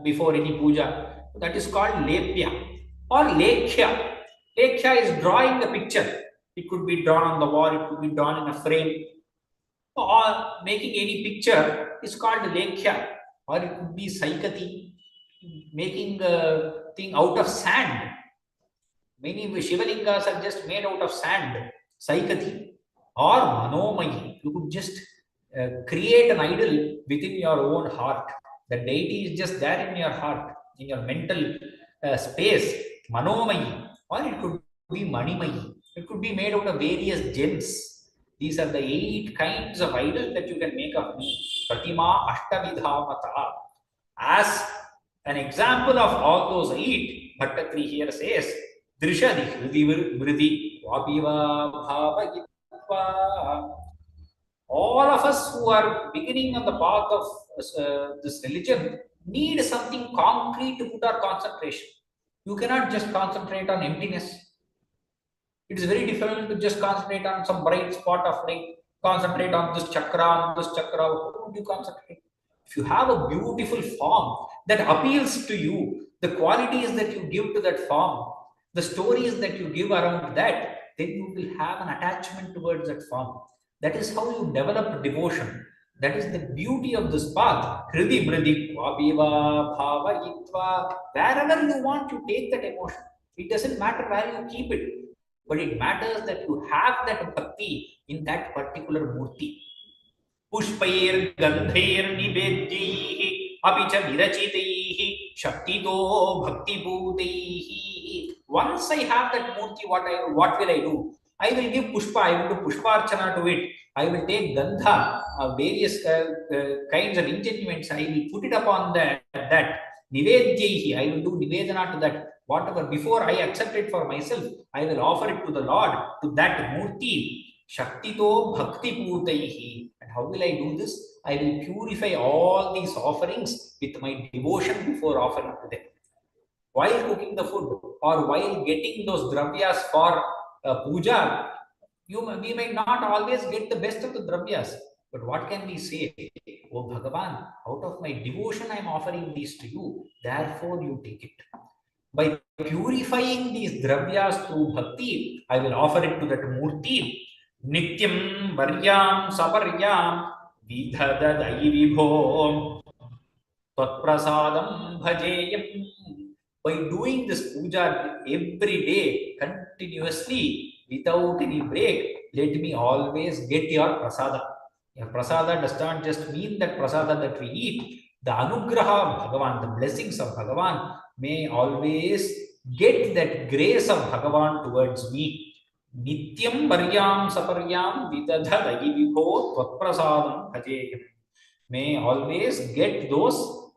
before any puja. That is called lepya or lekhya. Lekhya is drawing the picture. It could be drawn on the wall, it could be drawn in a frame, or making any picture is called lekhya, or it could be saikati, making a thing out of sand. Many Shivalingas are just made out of sand, saikati, or manomayi. You could just create an idol within your own heart. The deity is just there in your heart, in your mental space, manomayi, or it could be manimayi. It could be made out of various gems. These are the 8 kinds of idol that you can make of me. Pratima Ashtavidhamata. As an example of all those 8, Bhattakri here says, Drishadi Hridi Vridi Vapiva Bhavagitva. All of us who are beginning on the path of this religion need something concrete to put our concentration. You cannot just concentrate on emptiness. It is very difficult to just concentrate on some bright spot of light, concentrate on this chakra, How would you concentrate? If you have a beautiful form that appeals to you, the qualities that you give to that form, the stories that you give around that, then you will have an attachment towards that form. That is how you develop devotion. That is the beauty of this path. Hridi mridi vapiva bhava yitva. Wherever you want, you take that emotion. It doesn't matter where you keep it, but it matters that you have that bhakti in that particular murti. Pushpair gandhair nibedyaihi apicha virachitaihi shaktito bhakti bhutaihi. Once I have that murti, what will I do? I will give pushpa, I will do pushparchana to it. I will take gandha, various kinds of ingeniments. I will put it upon that nivedyaihi. I will do nivedana to that. Whatever, before I accept it for myself, I will offer it to the Lord, to that murti. Shaktito bhakti bhutaihi. And how will I do this? I will purify all these offerings with my devotion before offering to them. While cooking the food or while getting those dravyas for puja, we may not always get the best of the dravyas. But what can we say? Oh Bhagavan, out of my devotion I am offering these to you, therefore you take it. By purifying these dravyas through bhakti, I will offer it to that murti. Nityam varyam saparyam vidhadadai vibho tvatprasadam bhajeyam. By doing this puja every day, continuously, without any break, let me always get your prasada. Your prasada does not just mean that prasada that we eat. The anugraha of Bhagavan, the blessings of Bhagavan, may always get that grace of Bhagavan towards me. Nityam varyam saparyam vidadhadai vibho tvatprasadam bhajeyam. May always get those,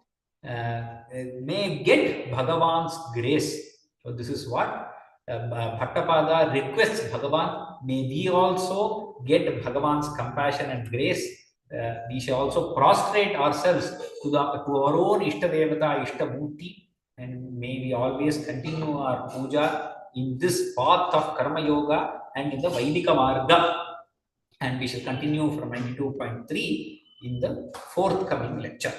may get Bhagavan's grace. So this is what Bhattapada requests Bhagavan. May we also get Bhagavan's compassion and grace. We shall also prostrate ourselves to our own Ishtadevata, Ishtamurti, and may we always continue our puja in this path of Karma Yoga and in the Vaidika Marga. And we shall continue from 92.3 in the forthcoming lecture.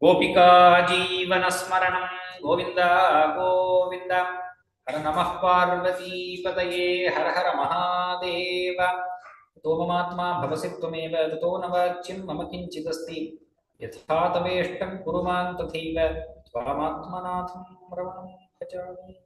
Gopika Jeevana Smaranam Govinda Govinda Hara Namah Parvati Pataye Hara Hara Mahadeva Tomamatma Bhavasittvameva Tato Navachim Mama Kinchidasti Yatha Taveshtam Kuruman Tatheva Tvamatmanatham Ravanam Bhajami.